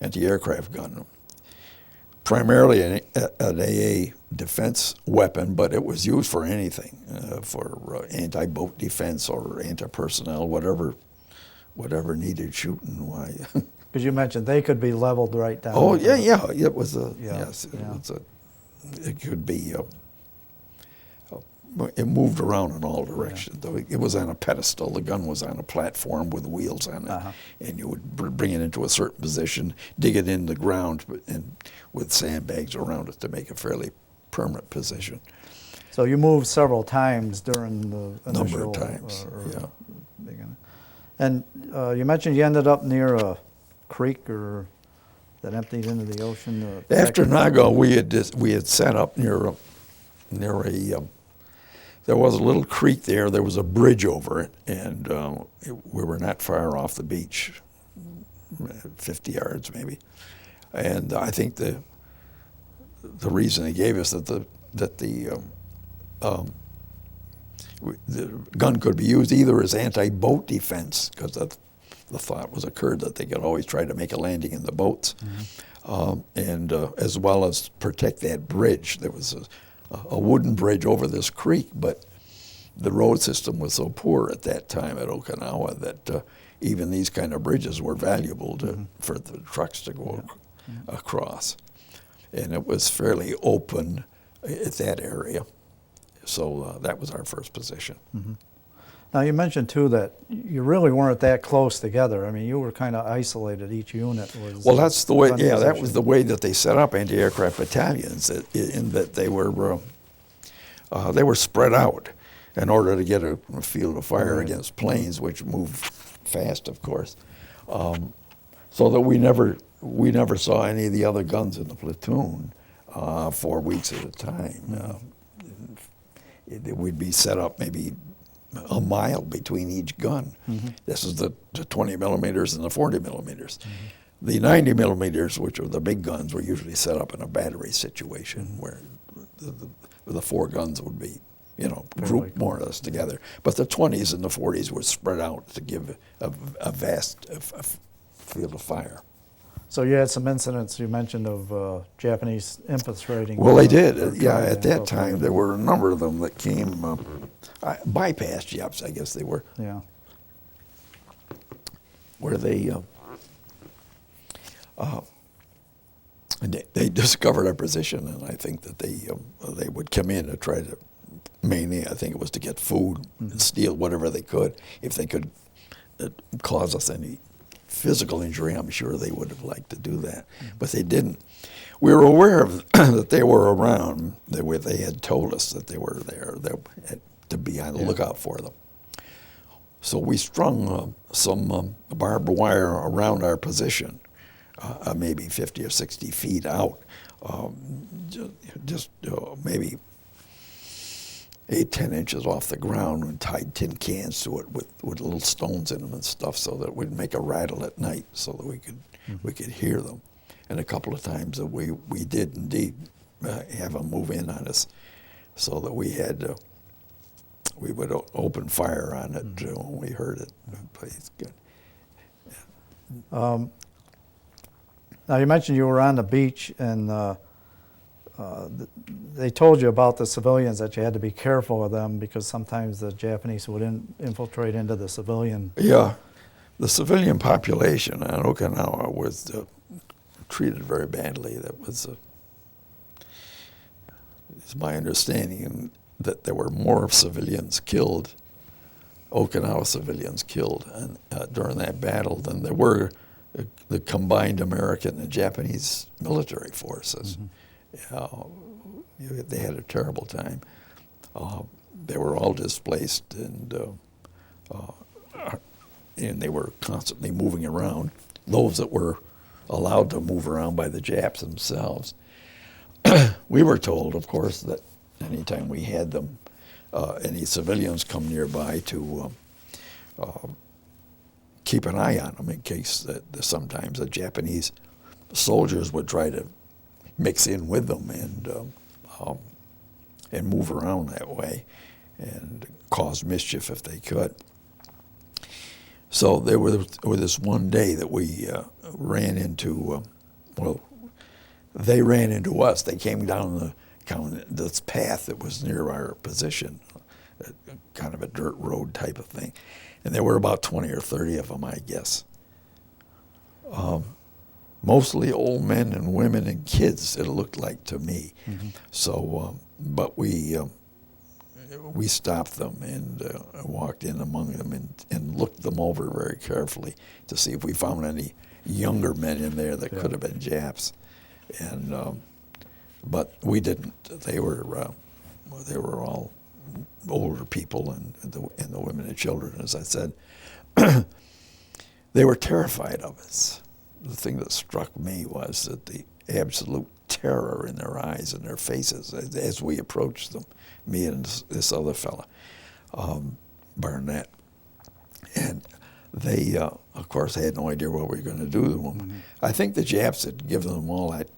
anti-aircraft gun, primarily an AA defense weapon, but it was used for anything, for anti-boat defense or anti-personnel, whatever needed shooting. Why? Because you mentioned they could be leveled right down. Oh yeah, yeah. It was Yeah, yes. It yeah. was a. It could be. It moved around in all directions. Though it was on a pedestal. The gun was on a platform with wheels on it, and you would bring it into a certain position, dig it in the ground, and with sandbags around it to make a fairly permanent position. So you moved several times during the initial. Number of times, yeah. Beginning. And you mentioned you ended up near a creek or that emptied into the ocean. After Nago, we had set up near a. There was a little creek there. There was a bridge over it, and we were not far off the beach, 50 yards maybe. And I think the reason they gave us that the gun could be used either as anti-boat defense, because the thought was occurred that they could always try to make a landing in the boats, and as well as protect that bridge. There was a wooden bridge over this creek, but the road system was so poor at that time at Okinawa that even these kind of bridges were valuable for the trucks to go across. And it was fairly open at that area. So that was our first position. Now you mentioned too that you really weren't that close together. I mean, you were kind of isolated. Each unit was. Well, that's the way. Yeah, position. that was the way that they set up anti-aircraft battalions. In that they were spread out in order to get a field of fire against planes, which moved fast, of course. So that we never saw any of the other guns in the platoon 4 weeks at a time. We'd be set up maybe a mile between each gun. This is the 20 millimeters and the 40 millimeters. The 90 millimeters, which are the big guns, were usually set up in a battery situation where the four guns would be, grouped more or less together. But the 20s and the 40s were spread out to give a vast field of fire. So you had some incidents you mentioned of Japanese infiltrating. Well, they did. Yeah, at that time there were a number of them that came bypassed Japs, I guess they were. Yeah. Where they discovered our position, and I think that they would come in to try to, mainly I think it was to get food and steal whatever they could. If they could cause us any physical injury, I'm sure they would have liked to do that, but they didn't. We were aware of that they were around. They had told us that they were there, to be on the lookout for them. So we strung some barbed wire around our position, maybe 50 or 60 feet out, just maybe 8-10 inches off the ground, and tied tin cans to it with little stones in them and stuff, so that it would make a rattle at night, so that we could hear them. And a couple of times that we did indeed have them move in on us, so that we would open fire on it when we heard it. But it's good. Now you mentioned you were on the beach, and they told you about the civilians, that you had to be careful of them because sometimes the Japanese would infiltrate into the civilian. Yeah, the civilian population on Okinawa was treated very badly. That was, it's my understanding that there were more civilians killed, Okinawa civilians killed during that battle than there were the combined American and Japanese military forces. They had a terrible time. They were all displaced, and they were constantly moving around. Those that were allowed to move around by the Japs themselves. We were told, of course, that anytime we had them, any civilians come nearby, to keep an eye on them in case that sometimes the Japanese soldiers would try to mix in with them and move around that way and cause mischief if they could. So there was this one day that we ran into, they ran into us. They came down this path that was near our position, kind of a dirt road type of thing. And there were about 20 or 30 of them, I guess. Mostly old men and women and kids, it looked like to me. Mm-hmm. So, but we stopped them and walked in among them and looked them over very carefully to see if we found any younger men in there that could have been Japs. And but we didn't. They were all older people and the women and children, as I said. They were terrified of us. The thing that struck me was that the absolute terror in their eyes and their faces as we approached them, me and this other fella, Barnett. And they, of course, had no idea what we were going to do to them. Mm-hmm. I think the Japs had given them all that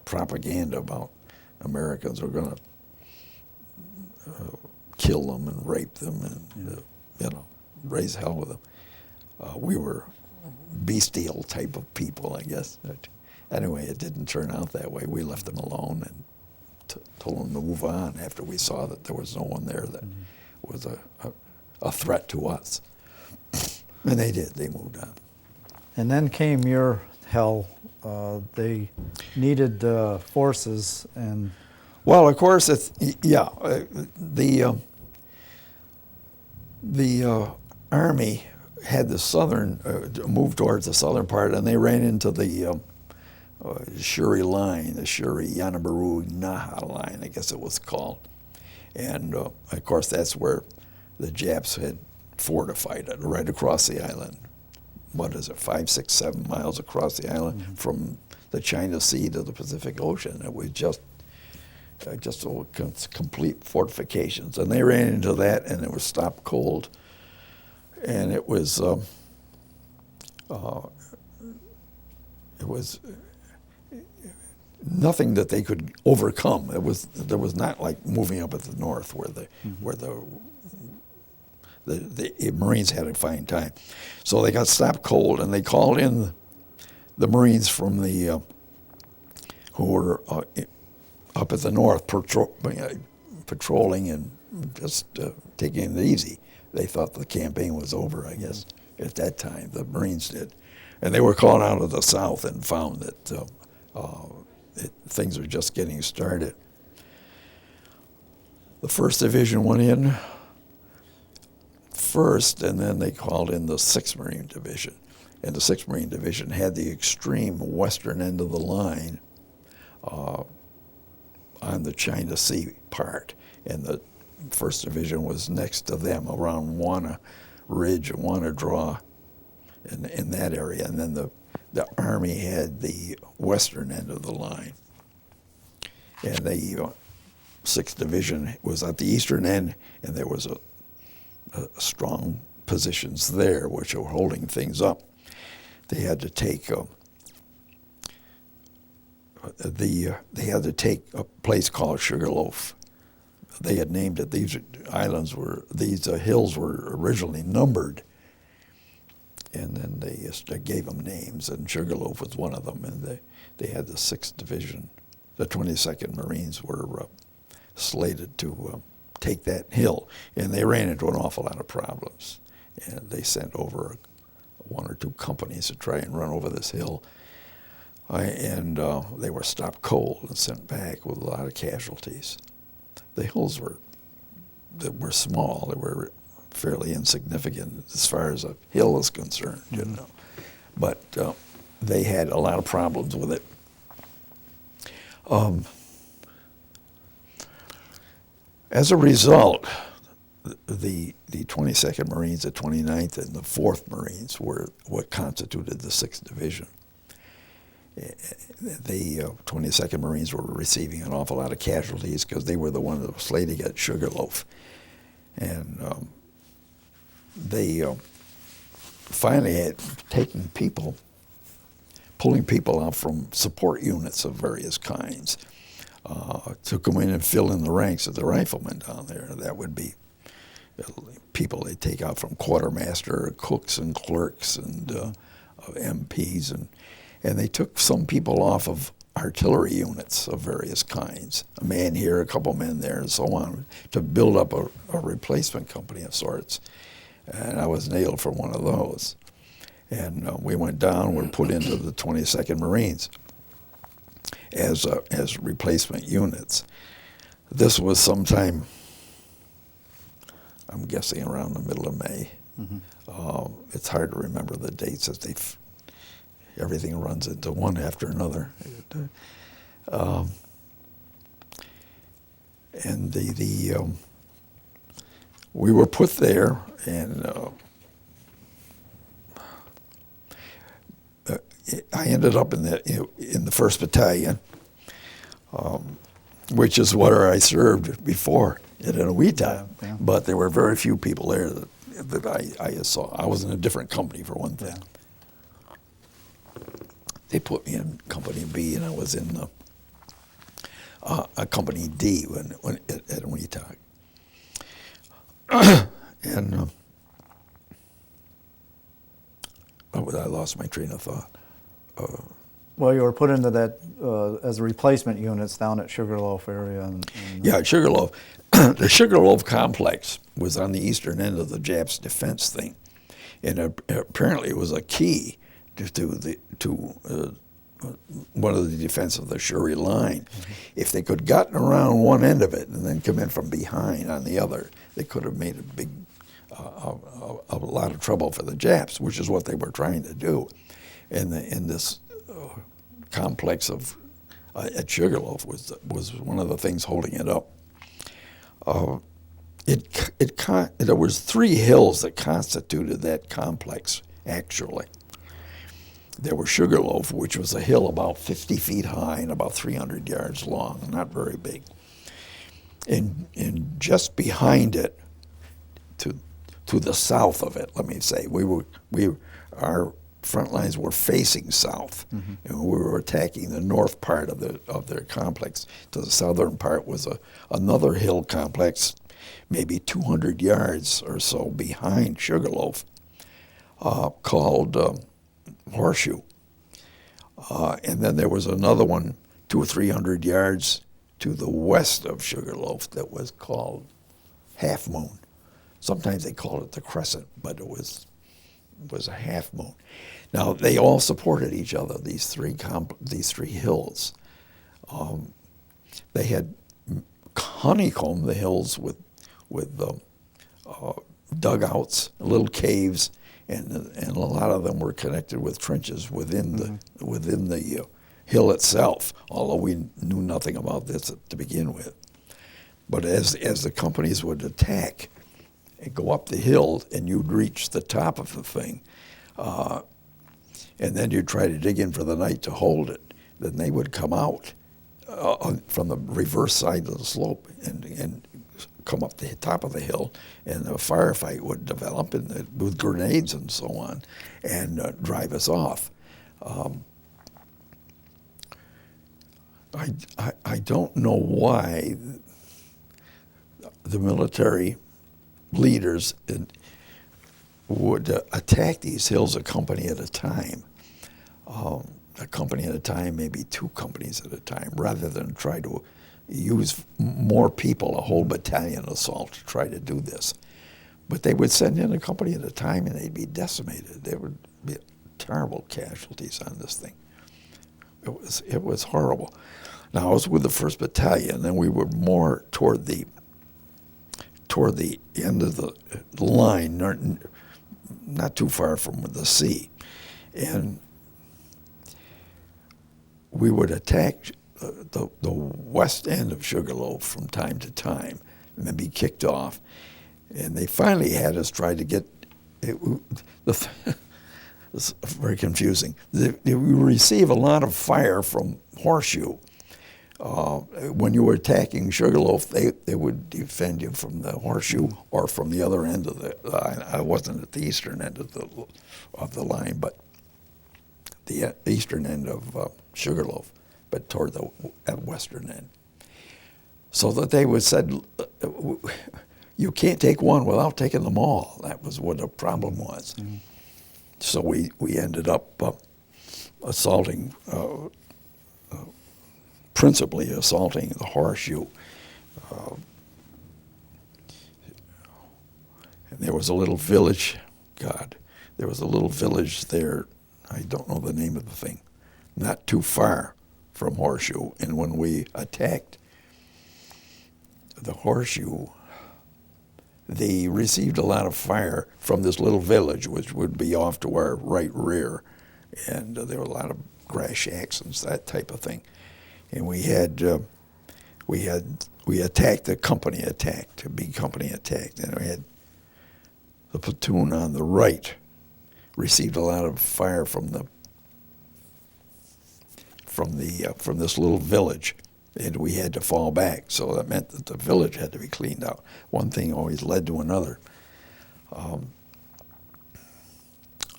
propaganda about Americans were going to kill them and rape them and, raise hell with them. We were bestial type of people, I guess. But anyway, it didn't turn out that way. We left them alone and told them to move on after we saw that there was no one there that was a threat to us. And they did. They moved on. And then came your hell. They needed forces and... Well, of course, the Army had the southern, moved towards the southern part, and they ran into the Shuri line, the Shuri-Yanabaru-Naha line, I guess it was called. And, of course, that's where the Japs had fortified it, right across the island. What is it, 5, 6, 7 miles across the island from the China Sea to the Pacific Ocean. It was just complete fortifications. And they ran into that, and it was stopped cold. And it was nothing that they could overcome. There was not like moving up at the north where the Marines had a fine time. So they got stopped cold, and they called in the Marines from the who were up at the north patrolling and just taking it easy. They thought the campaign was over, I guess, at that time. The Marines did. And they were called out of the south and found that things were just getting started. The 1st Division went in first, and then they called in the 6th Marine Division. And the 6th Marine Division had the extreme western end of the line on the China Sea part. And the 1st Division was next to them around Wana Ridge and Wana Draw in that area. And then the Army had the western end of the line. And the 6th Division was at the eastern end, and there was a strong positions there which were holding things up. They had to take a place called Sugarloaf. They had named it. These hills were originally numbered, and then they just gave them names, and Sugarloaf was one of them. And they had the 6th Division, the 22nd Marines were slated to take that hill, and they ran into an awful lot of problems. And they sent over 1 or 2 companies to try and run over this hill, and they were stopped cold and sent back with a lot of casualties. The hills were small. They were fairly insignificant as far as a hill is concerned, But they had a lot of problems with it. As a result, the 22nd Marines, the 29th, and the 4th Marines were what constituted the 6th Division. The 22nd Marines were receiving an awful lot of casualties because they were the ones that were slated to get Sugarloaf. And they finally had taken people, pulling people out from support units of various kinds. took them in and filled in the ranks of the riflemen down there. That would be people they take out from quartermaster, cooks and clerks and MPs, and they took some people off of artillery units of various kinds, a man here, a couple men there, and so on, to build up a replacement company of sorts. And I was nailed for one of those. And we went down, were put into the 22nd Marines as replacement units. This was sometime, I'm guessing around the middle of May. Mm-hmm. It's hard to remember the dates as everything runs into one after another. And we were put there, and I ended up in the 1st Battalion, which is where I served before at Inouïta. Yeah. But there were very few people there that I saw. I was in a different company, for one thing. Yeah. They put me in Company B, and I was in Company D at Inouïta. And I lost my train of thought. Well, you were put into that as replacement units down at Sugarloaf area. Yeah, Sugarloaf. The Sugarloaf complex was on the eastern end of the Japs' defense thing, and apparently it was a key to one of the defense of the Shuri line. Mm-hmm. If they could gotten around one end of it and then come in from behind on the other, they could have made a lot of trouble for the Japs, which is what they were trying to do. In this complex at Sugarloaf was one of the things holding it up. There was 3 hills that constituted that complex, actually. There was Sugarloaf, which was a hill about 50 feet high and about 300 yards long, not very big. And just behind it, to the south of it, let me say, our front lines were facing south, mm-hmm. and we were attacking the north part of their complex. To the southern part was another hill complex, maybe 200 yards or so behind Sugarloaf, called Horseshoe. And then there was another one 200 or 300 yards to the west of Sugarloaf that was called Half Moon. Sometimes they called it the Crescent, but it was a half moon. Now they all supported each other. These three hills. They had honeycombed the hills with dugouts, little caves, and a lot of them were connected with trenches within the hill itself. Although we knew nothing about this to begin with, but as the companies would attack and go up the hill, and you'd reach the top of the thing, and then you'd try to dig in for the night to hold it. Then they would come out from the reverse side of the slope and come up the top of the hill, and a firefight would develop with grenades and so on, and drive us off. I don't know why the military leaders would attack these hills a company at a time. A company at a time, maybe 2 companies at a time, rather than try to use more people, a whole battalion assault to try to do this. But they would send in a company at a time, and they'd be decimated. There would be terrible casualties on this thing. It was horrible. Now, I was with the 1st Battalion, and we were more toward the end of the line, not too far from the sea. And we would attack the west end of Sugarloaf from time to time and then be kicked off. And they finally had us try to get it. It's very confusing. We receive a lot of fire from Horseshoe. When you were attacking Sugarloaf, they would defend you from the Horseshoe or from the other end of the line. I wasn't at the eastern end of the line, but the eastern end of Sugarloaf, but toward the western end. so that they would said, you can't take one without taking them all. That was what the problem was. Mm-hmm. So we ended up assaulting, principally assaulting the horseshoe. And there was a little village, there was a little village there, I don't know the name of the thing, not too far from Horseshoe. And when we attacked the Horseshoe, they received a lot of fire from this little village, which would be off to our right rear. And there were a lot of grass shacks and that type of thing. And we attacked, the company attacked, a big company attacked, and we had the platoon on the right received a lot of fire from this little village, and we had to fall back. So that meant that the village had to be cleaned out. One thing always led to another.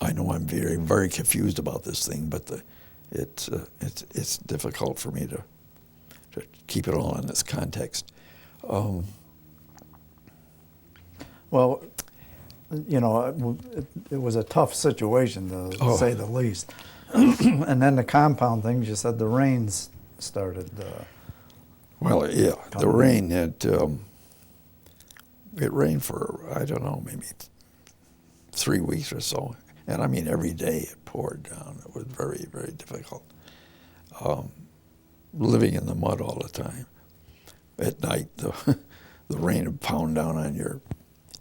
I know I'm very, very confused about this thing, but it's difficult for me to keep it all in this context. Well, you know, it was a tough situation, to say the least. And then the compound things, you said the rains started. Well, yeah, the rain, it rained for, I don't know, maybe 3 weeks or so. And I mean, every day it poured down. It was very, very difficult. Living in the mud all the time. At night, the rain would pound down on your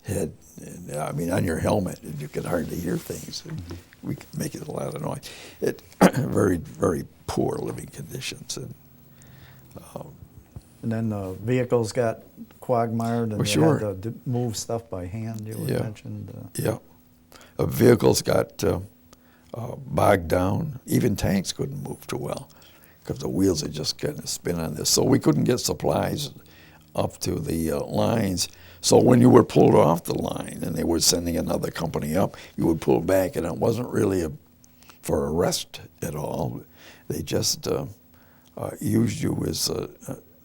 head, and, I mean, on your helmet, and you could hardly hear things. Mm-hmm. We could make it a lot of noise. Very, very poor living conditions. And then the vehicles got quagmired, and you had to move stuff by hand, you mentioned. Yeah. Vehicles got bogged down. Even tanks couldn't move too well because the wheels had just kind of spin on this. So we couldn't get supplies up to the lines. So when you were pulled off the line and they were sending another company up, you would pull back, and it wasn't really for a rest at all. They just used you as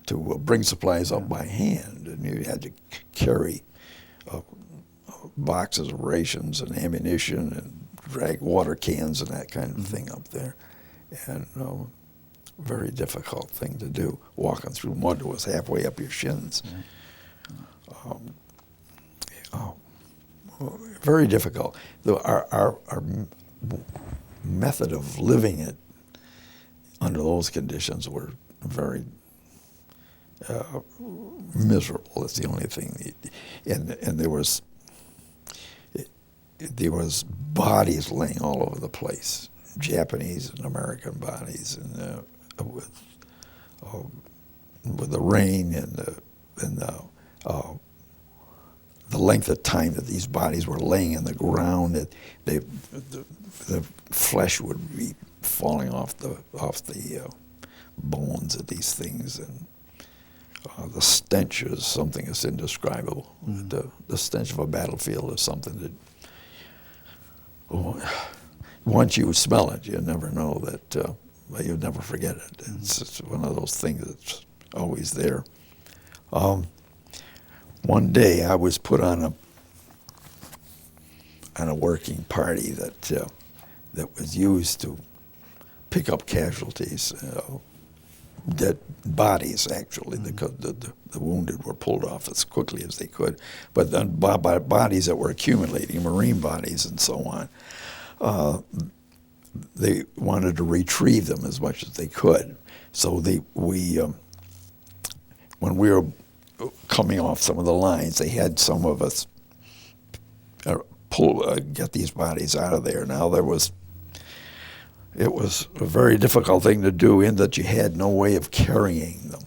to bring supplies up by hand, and you had to carry boxes of rations and ammunition and drag water cans and that kind of thing up there. And very difficult thing to do, walking through mud that was halfway up your shins. Very difficult. Our method of living it under those conditions were very miserable. That's the only thing. And there was bodies laying all over the place, Japanese and American bodies, and with the rain and the length of time that these bodies were laying in the ground, that the flesh would be falling off the bones of these things, and the stench is something that's indescribable. Mm. The stench of a battlefield is something that once you smell it, you never know that. You'll never forget it. It's one of those things that's always there. One day I was put on a working party that was used to pick up casualties, dead bodies actually. The wounded were pulled off as quickly as they could, but then bodies that were accumulating, marine bodies and so on. They wanted to retrieve them as much as they could. So when we were coming off some of the lines, they had some of us get these bodies out of there. Now it was a very difficult thing to do in that you had no way of carrying them.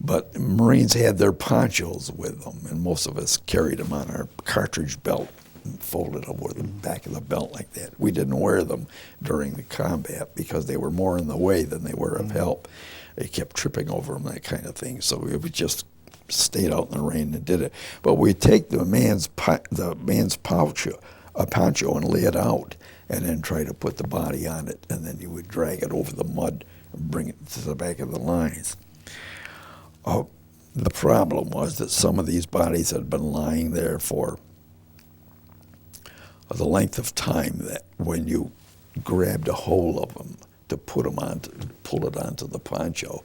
But Marines had their ponchos with them, and most of us carried them on our cartridge belt and folded over the back of the belt like that. We didn't wear them during the combat because they were more in the way than they were of help. They kept tripping over them, that kind of thing. So we just stayed out in the rain and did it. But we'd take the man's poncho and lay it out, and then try to put the body on it, and then you would drag it over the mud and bring it to the back of the lines. the problem was that some of these bodies had been lying there for the length of time that when you grabbed a hold of them to put them on, to pull it onto the poncho,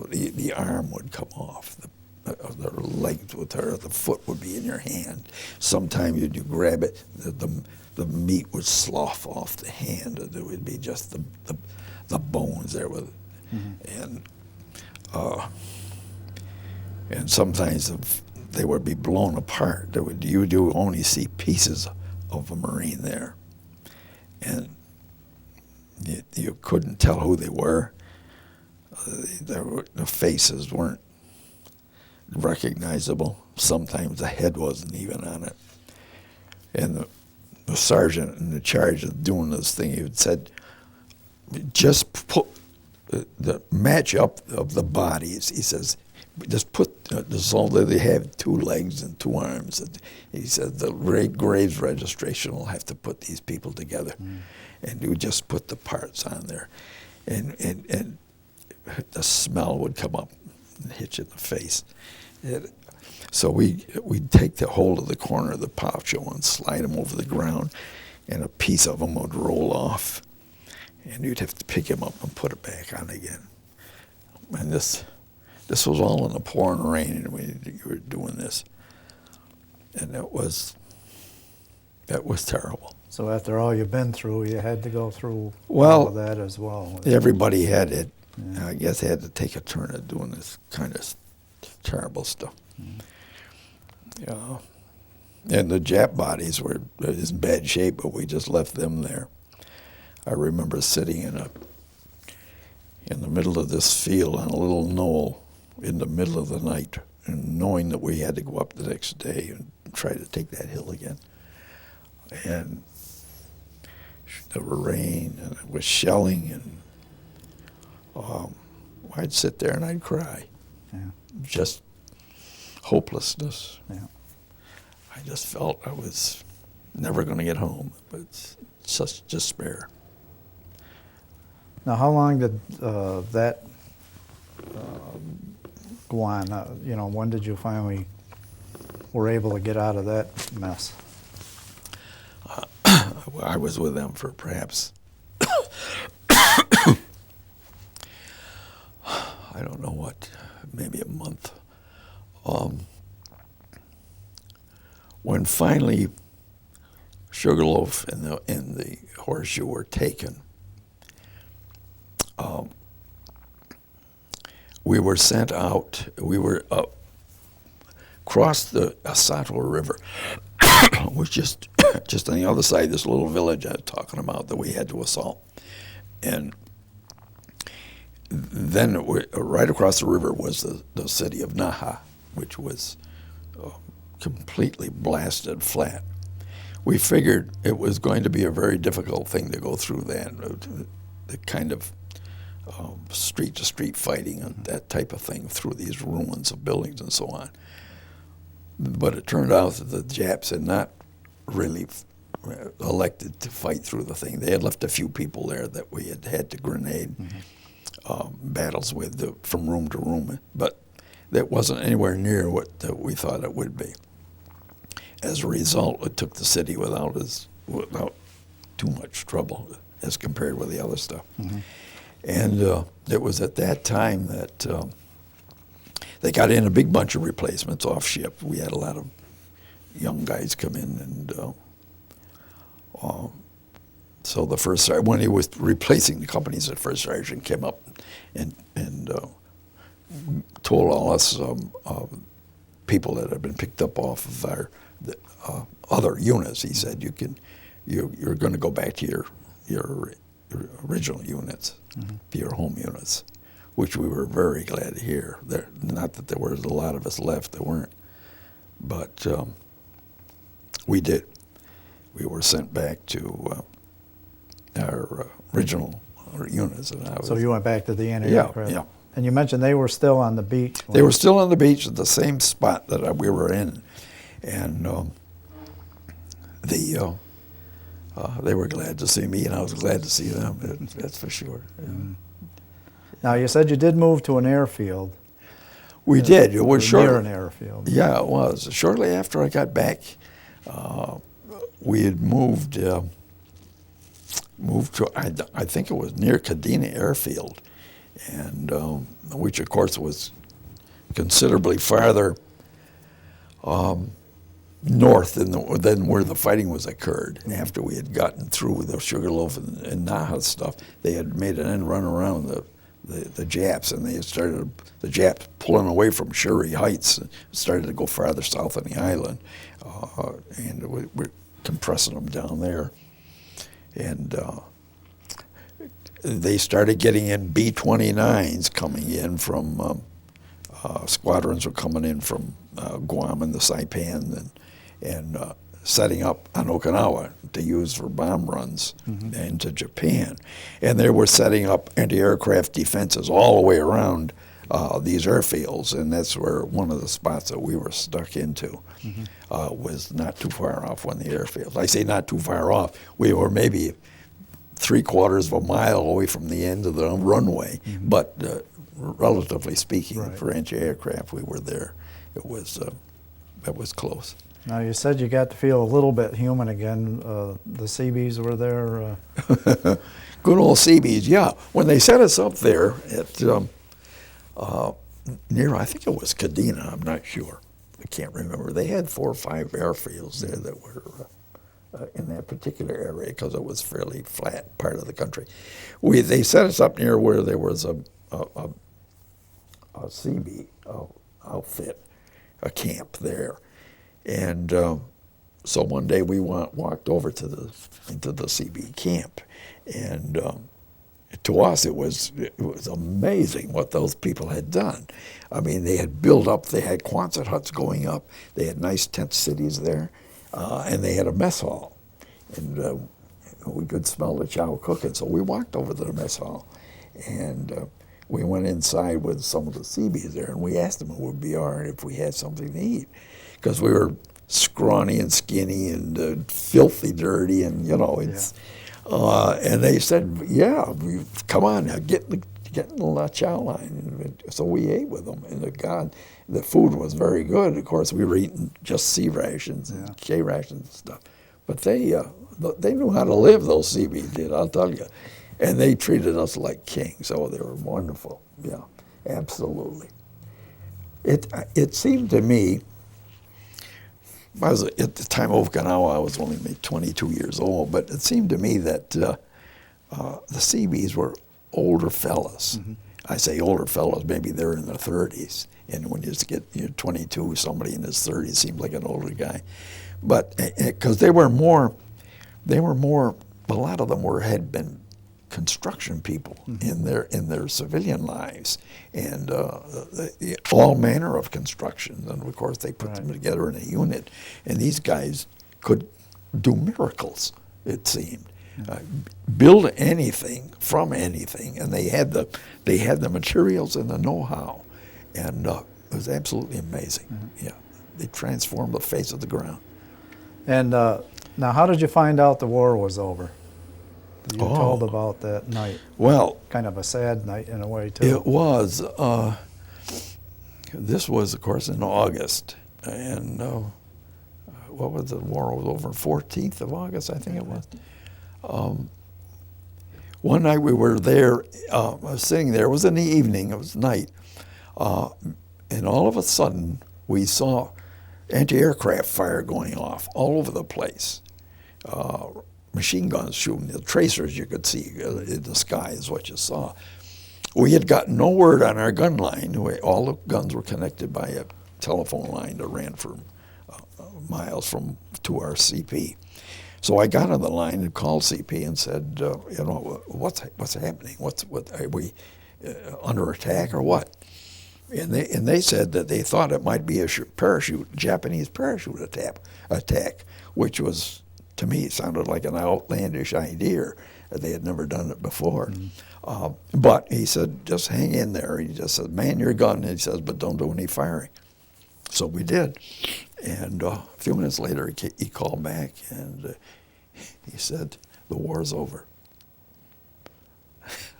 the arm would come off. The legs would, or the foot would be in your hand. Sometimes you grab it, the meat would slough off the hand, and it would be just the bones there with it. And sometimes they would be blown apart. You do only see pieces of a Marine there, and you couldn't tell who they were. The faces weren't recognizable. Sometimes the head wasn't even on it. And the sergeant in charge of doing this thing, he said, just put the match up of the bodies. He says, just put this all that they have 2 legs and 2 arms. And he said the graves registration will have to put these people together, and you just put the parts on there, and the smell would come up and hit you in the face. So we'd take the hold of the corner of the poncho and slide them over the ground, and a piece of them would roll off, and you'd have to pick him up and put it back on again. And this was all in the pouring rain, and you were doing this, and that was terrible. So after all you've been through, you had to go through Well, all of that as well. Everybody had it. Yeah. I guess had to take a turn at doing this kind of terrible stuff. Yeah. And the Jap bodies were in bad shape, but we just left them there. I remember sitting in the middle of this field on a little knoll in the middle of the night, and knowing that we had to go up the next day and try to take that hill again. And there were rain, and it was shelling, and I'd sit there and I'd cry. Yeah. Just hopelessness. Yeah. I just felt I was never going to get home, but it's such despair. Now, how long did that go on? When did you finally were able to get out of that mess? I was with them for perhaps, I don't know what, maybe a month. When finally Sugarloaf and the Horseshoe were taken, we were sent out. We were across the Asato River, which just on the other side of this little village I was talking about that we had to assault. And then right across the river was the city of Naha, which was completely blasted flat. We figured it was going to be a very difficult thing to go through that, the kind of street-to-street fighting and that type of thing through these ruins of buildings and so on. But it turned out that the Japs had not really elected to fight through the thing. They had left a few people there that we had had to grenade battles with from room to room, but that wasn't anywhere near what we thought it would be. As a result, it took the city without too much trouble as compared with the other stuff. And it was at that time that they got in a big bunch of replacements off ship. We had a lot of young guys come in, and so the first sergeant, when he was replacing the companies, the first sergeant came up and told all us people that had been picked up off of our other units. He said, you're going to go back to your original units, to your home units, which we were very glad to hear. Not that there was a lot of us left, there weren't, but we did. We were sent back to our original units. And So you went back to the NA? Yeah. And you mentioned they were still on the beach. They were still on the beach at the same spot that we were in, and they were glad to see me, and I was glad to see them. That's for sure. Yeah. Now, you said you did move to an airfield. We did. It was near short. an airfield. Yeah, it was. Shortly after I got back, we had moved to, I think it was near Kadena Airfield, and which of course was considerably farther north than where the fighting was occurred. After we had gotten through the Sugarloaf and Naha stuff, they had made an end run around the Japs, and they had started the Japs pulling away from Shuri Heights and started to go farther south on the island, and we're compressing them down there, and they started getting in B-29s coming in from squadrons were coming in from Guam and the Saipan and setting up on Okinawa to use for bomb runs into Japan. And they were setting up anti-aircraft defenses all the way around these airfields, and that's where one of the spots that we were stuck into was not too far off one of the airfields. I say not too far off. We were maybe 3/4 of a mile away from the end of the runway, but relatively speaking, Right. for anti-aircraft, we were there. It was close. Now, you said you got to feel a little bit human again. The Seabees were there. Good old Seabees, yeah. When they set us up there at near, I think it was Kadena, I'm not sure. I can't remember. They had 4 or 5 airfields there that were in that particular area because it was fairly flat part of the country. They set us up near where there was a Seabee outfit, a camp there, and so one day we walked over into the Seabee camp, and to us it was amazing what those people had done. I mean, they had built up. They had Quonset huts going up. They had nice tent cities there, and they had a mess hall, and we could smell the chow cooking. So we walked over to the mess hall, and we went inside with some of the Seabees there, and we asked them if it would be all right if we had something to eat, because we were scrawny and skinny and filthy dirty, and it's. And they said, "Yeah, come on now, get in the chow line." And so we ate with them, and the food was very good. Of course, we were eating just C rations and K rations and stuff, but they knew how to live. Those Seabees did, I'll tell you. And they treated us like kings, so they were wonderful. Yeah, absolutely. It seemed to me, at the time of Okinawa, I was only maybe 22 years old, but it seemed to me that the Seabees were older fellas. I say older fellas, maybe they're in their 30s. And when you get 22, somebody in his 30s seemed like an older guy. But because they were more, a lot of them had been construction people in their civilian lives, and all manner of construction. And of course, they put them together in a unit, and these guys could do miracles. It seemed build anything from anything, and they had the materials and the know-how, and it was absolutely amazing. Yeah, they transformed the face of the ground. And now, how did you find out the war was over? You told about that night. Well, kind of a sad night in a way, too. It was. This was, of course, in August, and what was the war? Was over 14th of August, I think it was. One night we were there, sitting there. It was in the evening. It was night, and all of a sudden we saw anti-aircraft fire going off all over the place. Machine guns shooting, the tracers you could see in the sky is what you saw. We had gotten no word on our gun line. All the guns were connected by a telephone line that ran for miles to our CP. So I got on the line and called CP and said, what's happening? What are we under attack or what? And they said that they thought it might be a Japanese parachute attack, which was, to me, it sounded like an outlandish idea. They had never done it before. But he said, just hang in there. He just said, man your gun. And he says, but don't do any firing. So we did. And a few minutes later, he called back, and he said, the war's over.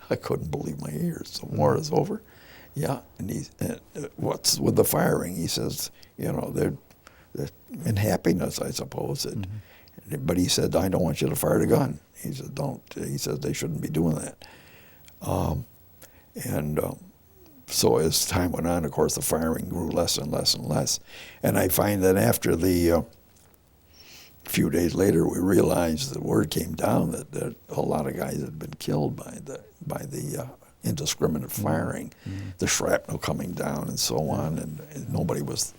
I couldn't believe my ears. The war is over. Yeah, and what's with the firing? He says, they're in happiness, I suppose. But he said, I don't want you to fire the gun. He said, don't. He says they shouldn't be doing that. So as time went on, of course, the firing grew less and less and less. And I find that after a few days later, we realized the word came down that a lot of guys had been killed by the indiscriminate firing, the shrapnel coming down and so on, and nobody was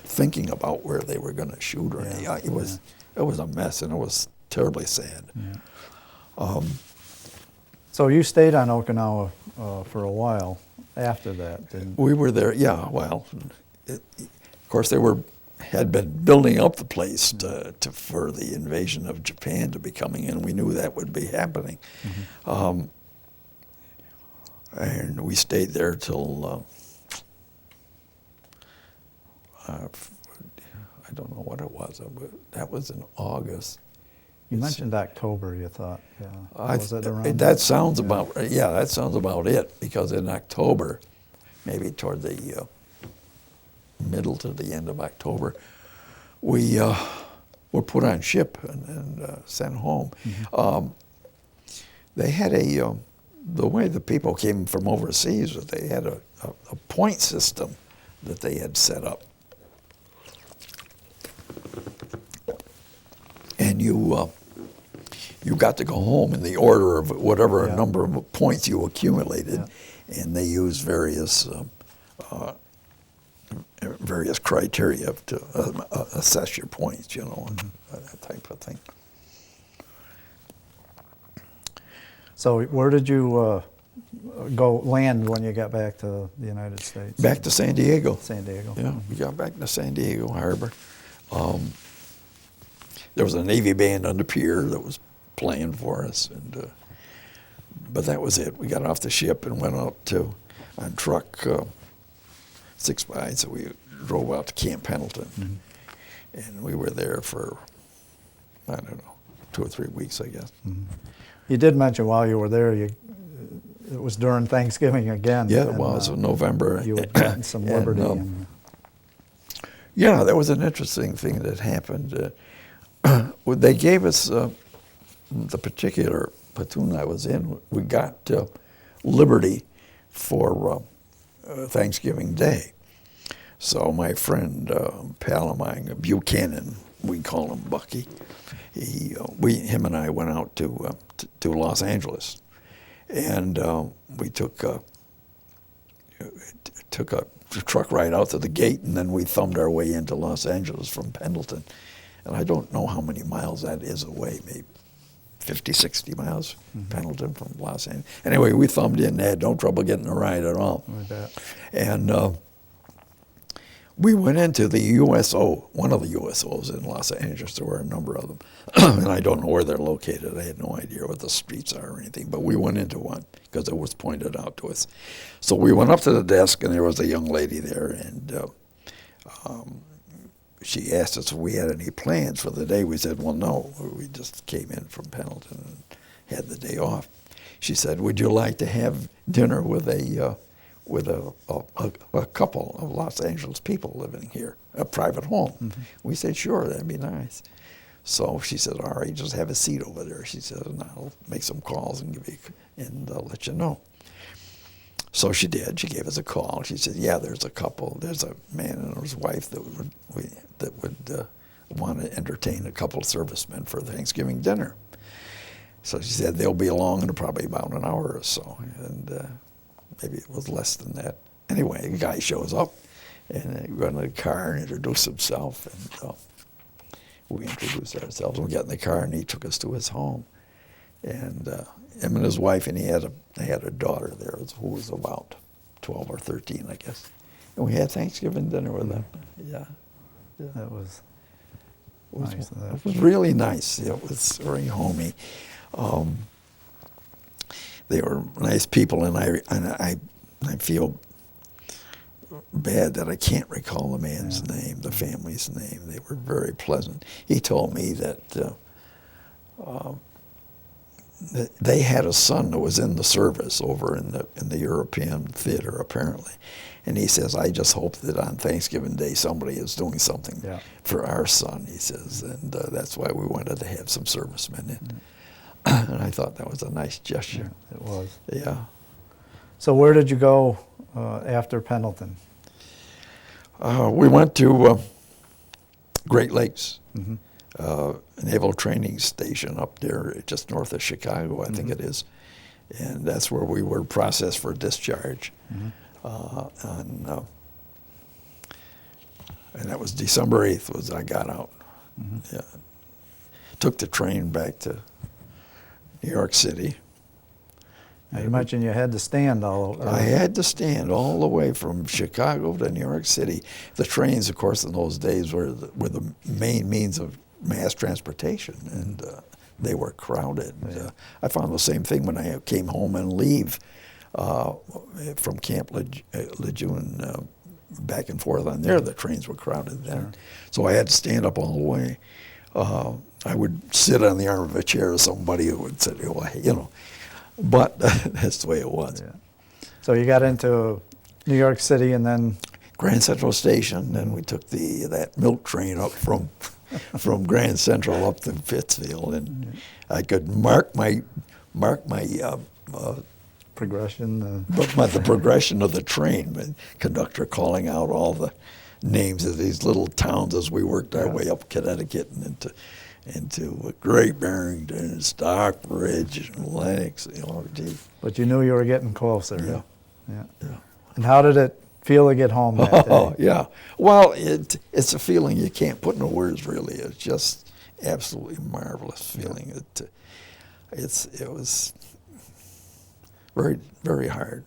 thinking about where they were going to shoot or anything. It was a mess, and it was terribly sad. Yeah. So you stayed on Okinawa for a while after that, didn't you? We were there, yeah. Well, of course, had been building up the place for the invasion of Japan to be coming in. We knew that would be happening. And we stayed there till, I don't know what it was, but that was in August. You mentioned October, you thought. Yeah. Was it around that sounds about, that sounds about it, because in October, maybe toward the middle to the end of October, we were put on ship and sent home. They had the way the people came from overseas, they had a point system that they had set up. And you got to go home in the order of whatever number of points you accumulated, and they used various criteria to assess your points, and that type of thing. So where did you go land when you got back to the United States? Back to San Diego. San Diego. Yeah, we got back to San Diego Harbor. There was a Navy band on the pier that was playing for us, but that was it. We got off the ship and went out on truck 6x, so we drove out to Camp Pendleton, and we were there for, I don't know, 2 or 3 weeks, I guess. You did mention while you were there, it was during Thanksgiving again. Yeah, it was in November. You had gotten some liberty. Yeah, that was an interesting thing that happened. They gave us, the particular platoon I was in, we got liberty for Thanksgiving Day. So my friend, pal of mine, Buchanan, we call him Bucky, him and I went out to Los Angeles, and we took a truck ride out to the gate, and then we thumbed our way into Los Angeles from Pendleton. And I don't know how many miles that is away, maybe 50, 60 miles, Pendleton from Los Angeles. Anyway, we thumbed in, had no trouble getting a ride at all. And we went into the USO, one of the USOs in Los Angeles. There were a number of them. And I don't know where they're located. I had no idea what the streets are or anything. But we went into one because it was pointed out to us. So we went up to the desk, and there was a young lady there. And she asked us if we had any plans for the day. We said, well, no. We just came in from Pendleton and had the day off. She said, would you like to have dinner with a couple of Los Angeles people living here, a private home? We said, sure, that'd be nice. So she said, all right, just have a seat over there. She said, and I'll make some calls and let you know. So she did. She gave us a call. She said, yeah, there's a couple. There's a man and his wife that would want to entertain a couple of servicemen for Thanksgiving dinner. So she said, they'll be along in probably about an hour or so. And maybe it was less than that. Anyway, the guy shows up, and he got in the car and introduced himself. And we introduced ourselves. We got in the car, and he took us to his home. And him and his wife, and they had a daughter there who was about 12 or 13, I guess. And we had Thanksgiving dinner with them. Yeah. That was nice. It was really nice. It was very homey. They were nice people, and I feel bad that I can't recall the man's name, the family's name. They were very pleasant. He told me that they had a son that was in the service over in the European theater apparently, and he says, I just hope that on Thanksgiving Day somebody is doing something for our son. He says, and that's why we wanted to have some servicemen in. And I thought that was a nice gesture. Yeah, it was. Yeah. So where did you go after Pendleton? We went to Great Lakes. Mm-hmm. Naval training station up there just north of Chicago, I think it is. And that's where we were processed for discharge. And that was December 8th was I got out. Yeah. Took the train back to New York City. Now you mentioned you had to stand all over. I had to stand all the way from Chicago to New York City. The trains, of course, in those days were the main means of mass transportation, and they were crowded. Yeah. I found the same thing when I came home and leave from Camp Lejeune back and forth on there. The trains were crowded then. Sure. So I had to stand up all the way. I would sit on the arm of a chair or somebody who would say, well, you know, but that's the way it was. Yeah. So you got into New York City and then? Grand Central Station, and we took that milk train up from Grand Central up to Pittsfield, and I could mark my progression. the progression of the train. The conductor calling out all the names of these little towns as we worked our way up Connecticut and into Great Barrington, Stockbridge, and Lenox. You know, but you knew you were getting closer. Yeah. And how did it feel to get home that day? Oh, yeah. Well, it's a feeling you can't put into words, really. It's just absolutely marvelous feeling. It was very, very hard.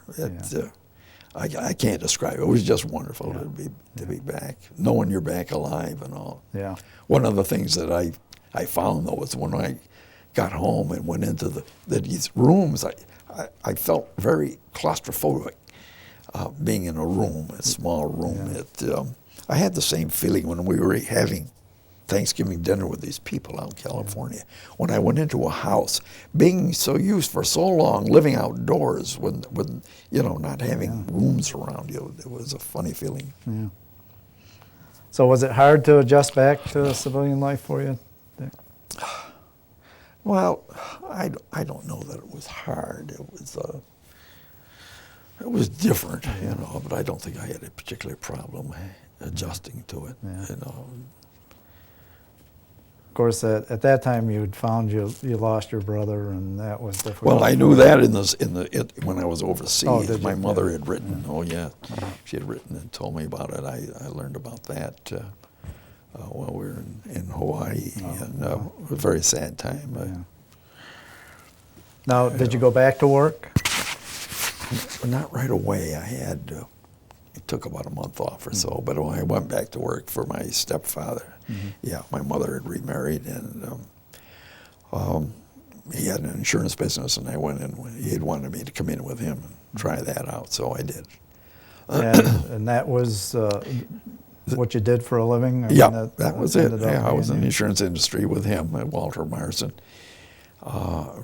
I can't describe it. It was just wonderful to be back, knowing you're back alive and all. Yeah. One of the things that I found, though, was when I got home and went into these rooms, I felt very claustrophobic. Being in a small room. I had the same feeling when we were having Thanksgiving dinner with these people out in California. When I went into a house, being so used for so long, living outdoors, with not having rooms around you, it was a funny feeling. Yeah. So was it hard to adjust back to civilian life for you? Well, I don't know that it was hard. It was different, but I don't think I had a particular problem adjusting to it. Yeah. Of course, at that time you'd found you lost your brother, and that was difficult. Well, I knew that when I was overseas. Oh, did you? My mother had written. Oh, yeah, she had written and told me about it. I learned about that while we were in Hawaii, and it was a very sad time. Now, did you go back to work? Not right away. It took about a month off or so, but when I went back to work for my stepfather, my mother had remarried, and he had an insurance business, and I went in. He had wanted me to come in with him and try that out, so I did. And that was what you did for a living? That was it. Yeah, I was in the insurance industry with him at Walter Marson.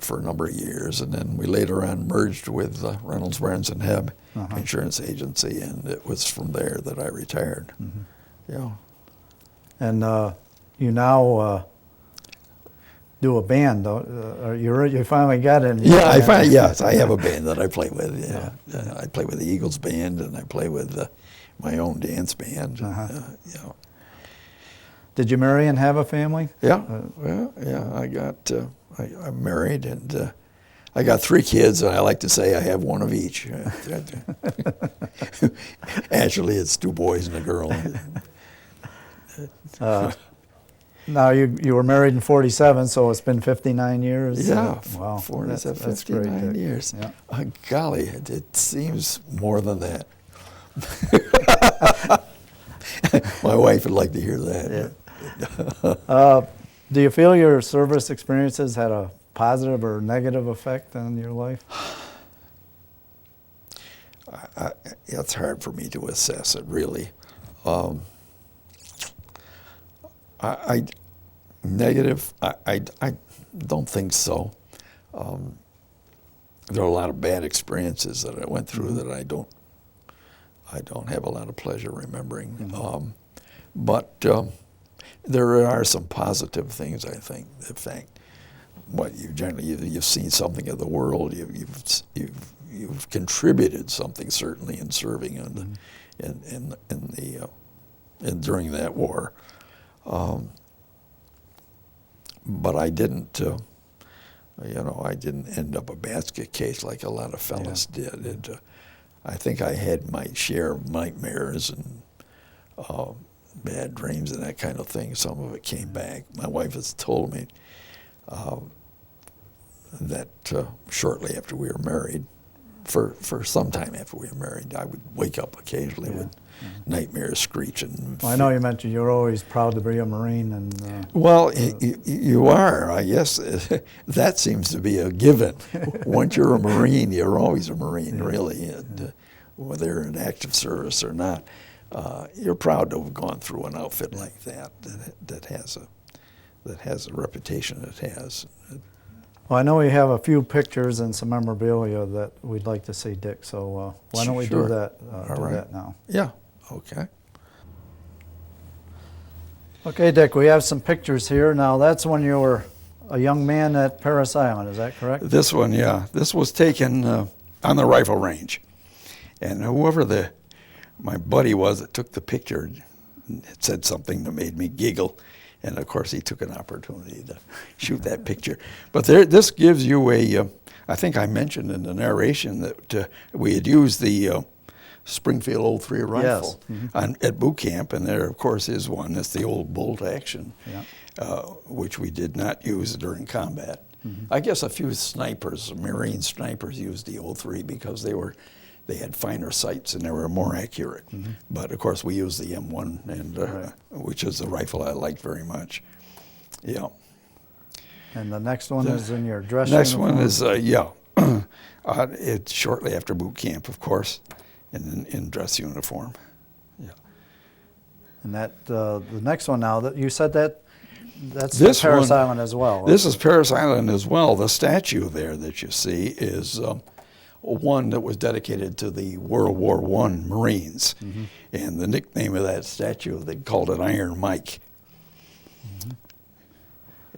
For a number of years, and then we later on merged with Reynolds, Barnes and Hebb Insurance Agency, and it was from there that I retired. Yeah. And you now do a band, you finally got it. Yeah, yes, I have a band that I play with. Yeah, I play with the Eagles band, and I play with my own dance band. Did you marry and have a family? Yeah, I'm married, and I got 3 kids, and I like to say I have one of each. Actually, it's 2 boys and a girl. Now, you were married in 47, so it's been 59 years? Yeah, wow. 47, that's 59 great. years. Yeah. Golly, it seems more than that. My wife would like to hear that. Yeah. Do you feel your service experiences had a positive or negative effect on your life? It's hard for me to assess it, really. Negative, I don't think so. there are a lot of bad experiences that I went through that I don't have a lot of pleasure remembering. But there are some positive things, I think. In fact, you've seen something of the world. You've contributed something, certainly, in serving in during that war. But I didn't. I didn't end up a basket case like a lot of fellas did. And, I think I had my share of nightmares and bad dreams and that kind of thing. Some of it came back. My wife has told me that shortly after we were married, for some time after we were married, I would wake up occasionally with nightmares screeching. Well, I know you mentioned you're always proud to be a Marine, and well, you are. I guess that seems to be a given. Once you're a Marine, you're always a Marine, really, and whether you're in active service or not, you're proud to have gone through an outfit like that has a reputation it has. well, I know we have a few pictures and some memorabilia that we'd like to see, Dick. So why don't we do Sure. that? All right. That now. Yeah. Okay. Okay, Dick. We have some pictures here. Now that's when you were a young man at Paris Island. Is that correct? This one, yeah. This was taken on the rifle range, and whoever my buddy was that took the picture, it said something that made me giggle. And of course, he took an opportunity to shoot that picture. But this gives you I think I mentioned in the narration that we had used the Springfield 03 rifle at boot camp, and there, of course, is one. It's the old bolt action, which we did not use during combat. I guess a few snipers, Marine snipers, used the 03 because they had finer sights and they were more accurate. But of course, we used the M1, and which is a rifle I liked very much. Yeah. And the next one is in your dress Next uniform? one is it's shortly after boot camp, of course, in dress uniform. Yeah. And that the next one now that you said that's This Paris one- Island as well. This is Paris Island as well. The statue there that you see is one that was dedicated to the World War I Marines. And the nickname of that statue, they called it Iron Mike.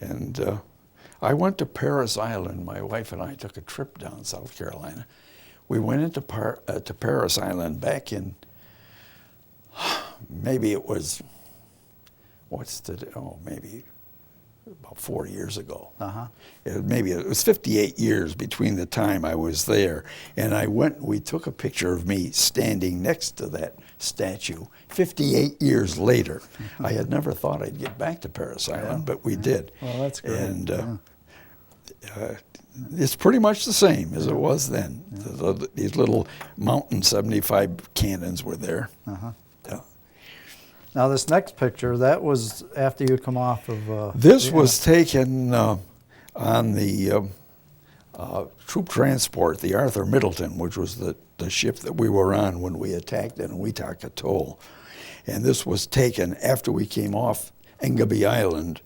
And I went to Paris Island. My wife and I took a trip down South Carolina. We went into to Paris Island back in, maybe it was, maybe about 4 years ago. Maybe it was 58 years between the time I was there. And we took a picture of me standing next to that statue 58 years later. I had never thought I'd get back to Paris Island, but we did. Well, that's great. And it's pretty much the same as it was then. These little Mountain 75 cannons were there. Now this next picture, that was after you come off of... This was taken on the troop transport, the Arthur Middleton, which was the ship that we were on when we attacked Wetak Atoll. And this was taken after we came off Engaby Island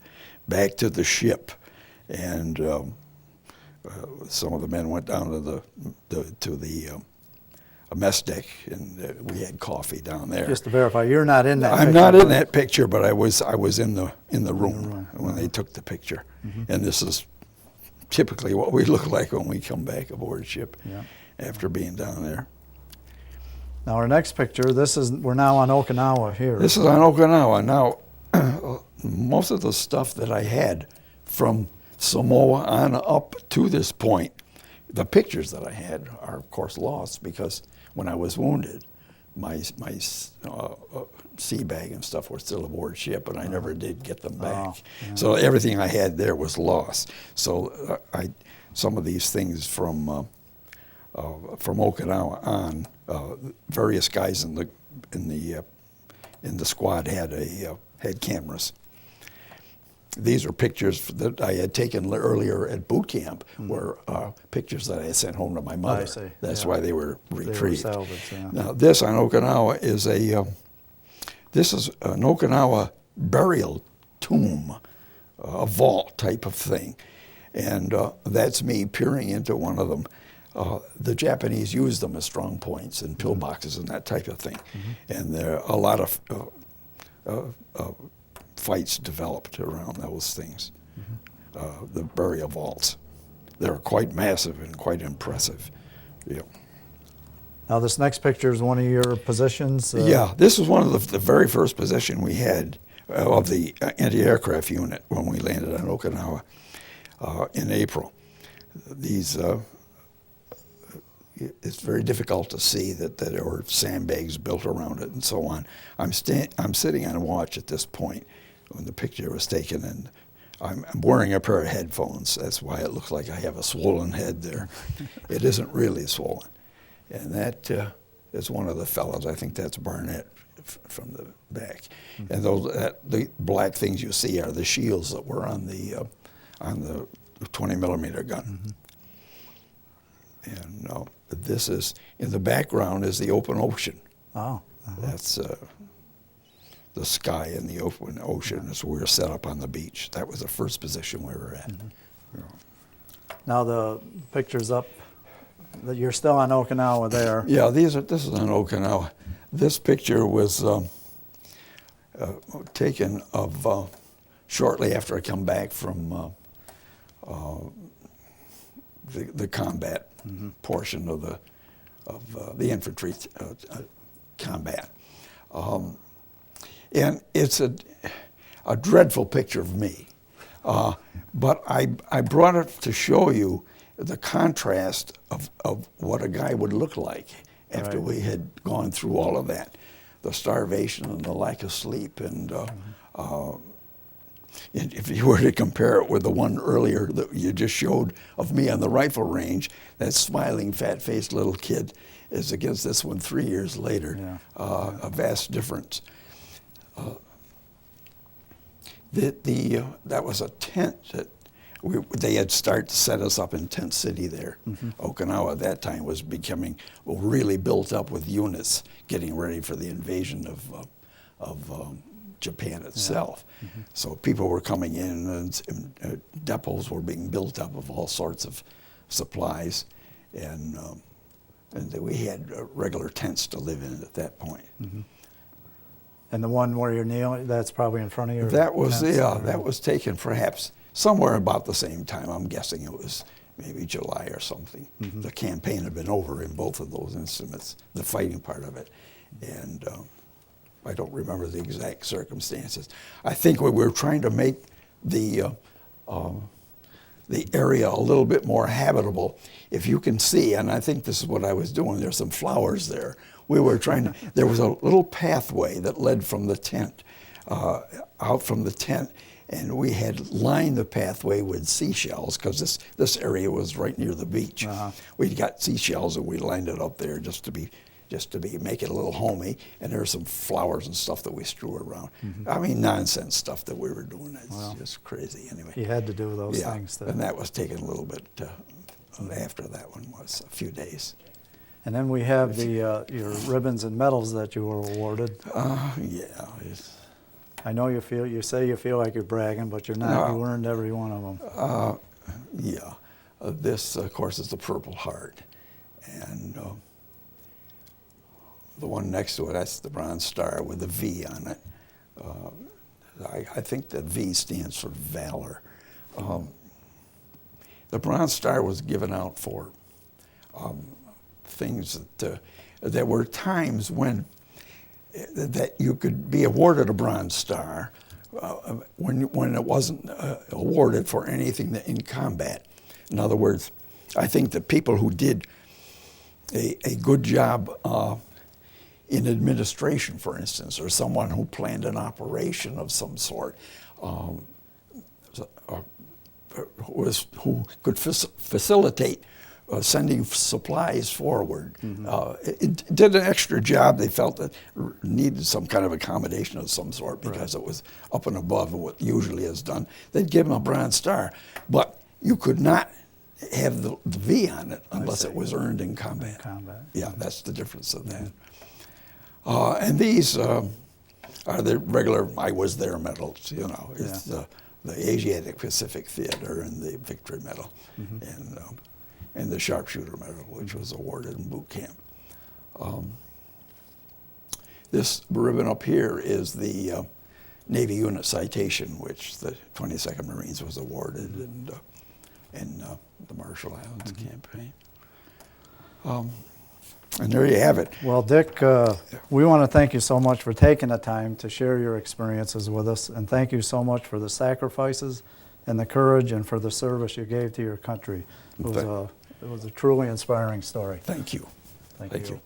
back to the ship. And some of the men went down to the mess deck, and we had coffee down there. Just to verify, you're not in that I'm picture, not in but- that picture, but I was in the room when they took the picture. And this is typically what we look like when we come back aboard ship after being down there. Now our next picture, we're now on Okinawa here. This is on Okinawa. Now, most of the stuff that I had from Samoa on up to this point, the pictures that I had are, of course, lost because when I was wounded, my sea bag and stuff were still aboard ship, and I never did get them back. So everything I had there was lost. So some of these things from Okinawa on, various guys in the squad had cameras. These are pictures that I had taken earlier at boot camp, were pictures that I had sent home to my mother. I see. That's why they were retrieved. They were salvaged, Now, this on Okinawa is this is an Okinawa burial tomb, a vault type of thing. And that's me peering into one of them. The Japanese used them as strong points and pillboxes and that type of thing. And there are a lot of fights developed around those things. The burial vaults. They're quite massive and quite impressive. Yeah. Now this next picture is one of your positions? Yeah, this was one of the very first position we had of the anti-aircraft unit when we landed on Okinawa in April. These, it's very difficult to see that there were sandbags built around it and so on. I'm sitting on a watch at this point when the picture was taken, and I'm wearing a pair of headphones. That's why it looks like I have a swollen head there. It isn't really swollen. And that is one of the fellows. I think that's Barnett from the back. And the black things you see are the shields that were on the 20 millimeter gun. And this is, in the background is the open ocean. Oh. That's the sky and the open ocean as we were set up on the beach. That was the first position we were at. Now the picture's up. That you're still on Okinawa there. Yeah, this is on Okinawa. This picture was taken of shortly after I come back from the combat portion of the infantry combat, and it's a dreadful picture of me, but I brought it to show you the contrast of what a guy would look like after we had gone through all of that, the starvation and the lack of sleep. And if you were to compare it with the one earlier that you just showed of me on the rifle range, that smiling, fat-faced little kid is against this one 3 years later, a vast difference. That was a tent that they had started to set us up in Tent City there. Okinawa at that time was becoming really built up with units getting ready for the invasion of Japan itself. So people were coming in, and depots were being built up of all sorts of supplies, and we had regular tents to live in at that point. And the one where you're kneeling, that's probably in front of your That was tents, that was taken perhaps somewhere about the same time. I'm guessing it was maybe July or something. The campaign had been over in both of those instruments, the fighting part of it, and I don't remember the exact circumstances. I think we were trying to make the area a little bit more habitable. If you can see, and I think this is what I was doing, there's some flowers there. We were trying to, there was a little pathway that led from the tent, out from the tent, and we had lined the pathway with seashells because this area was right near the beach. We got seashells and we lined it up there just to make it a little homey. And there were some flowers and stuff that we strew around. I mean, nonsense stuff that we were doing. It's just crazy anyway. You had to do those things. And that was taken a little bit after that one was a few days. And then we have your ribbons and medals that you were awarded. Yeah. I know you say you feel like you're bragging, but you're not. You earned every one of them. Yeah. This, of course, is the Purple Heart. And the one next to it, that's the Bronze Star with the V on it. I think the V stands for valor. The Bronze Star was given out for things that there were times when that you could be awarded a Bronze Star when it wasn't awarded for anything in combat. In other words, I think that people who did a good job in administration, for instance, or someone who planned an operation of some sort, who could facilitate sending supplies forward. It did an extra job. They felt that needed some kind of accommodation of some sort because it was up and above what usually is done. They'd give them a Bronze Star, but you could not have the V on it unless it was earned in combat. Yeah, that's the difference of that. And these are the regular I was there medals, you know. It's the Asiatic Pacific Theater and the Victory Medal, and the Sharpshooter Medal, which was awarded in boot camp. This ribbon up here is the Navy Unit Citation, which the 22nd Marines was awarded in the Marshall Islands campaign. And there you have it. Well, Dick, we want to thank you so much for taking the time to share your experiences with us, and thank you so much for the sacrifices and the courage and for the service you gave to your country. It was a truly inspiring story. Thank you. Thank you.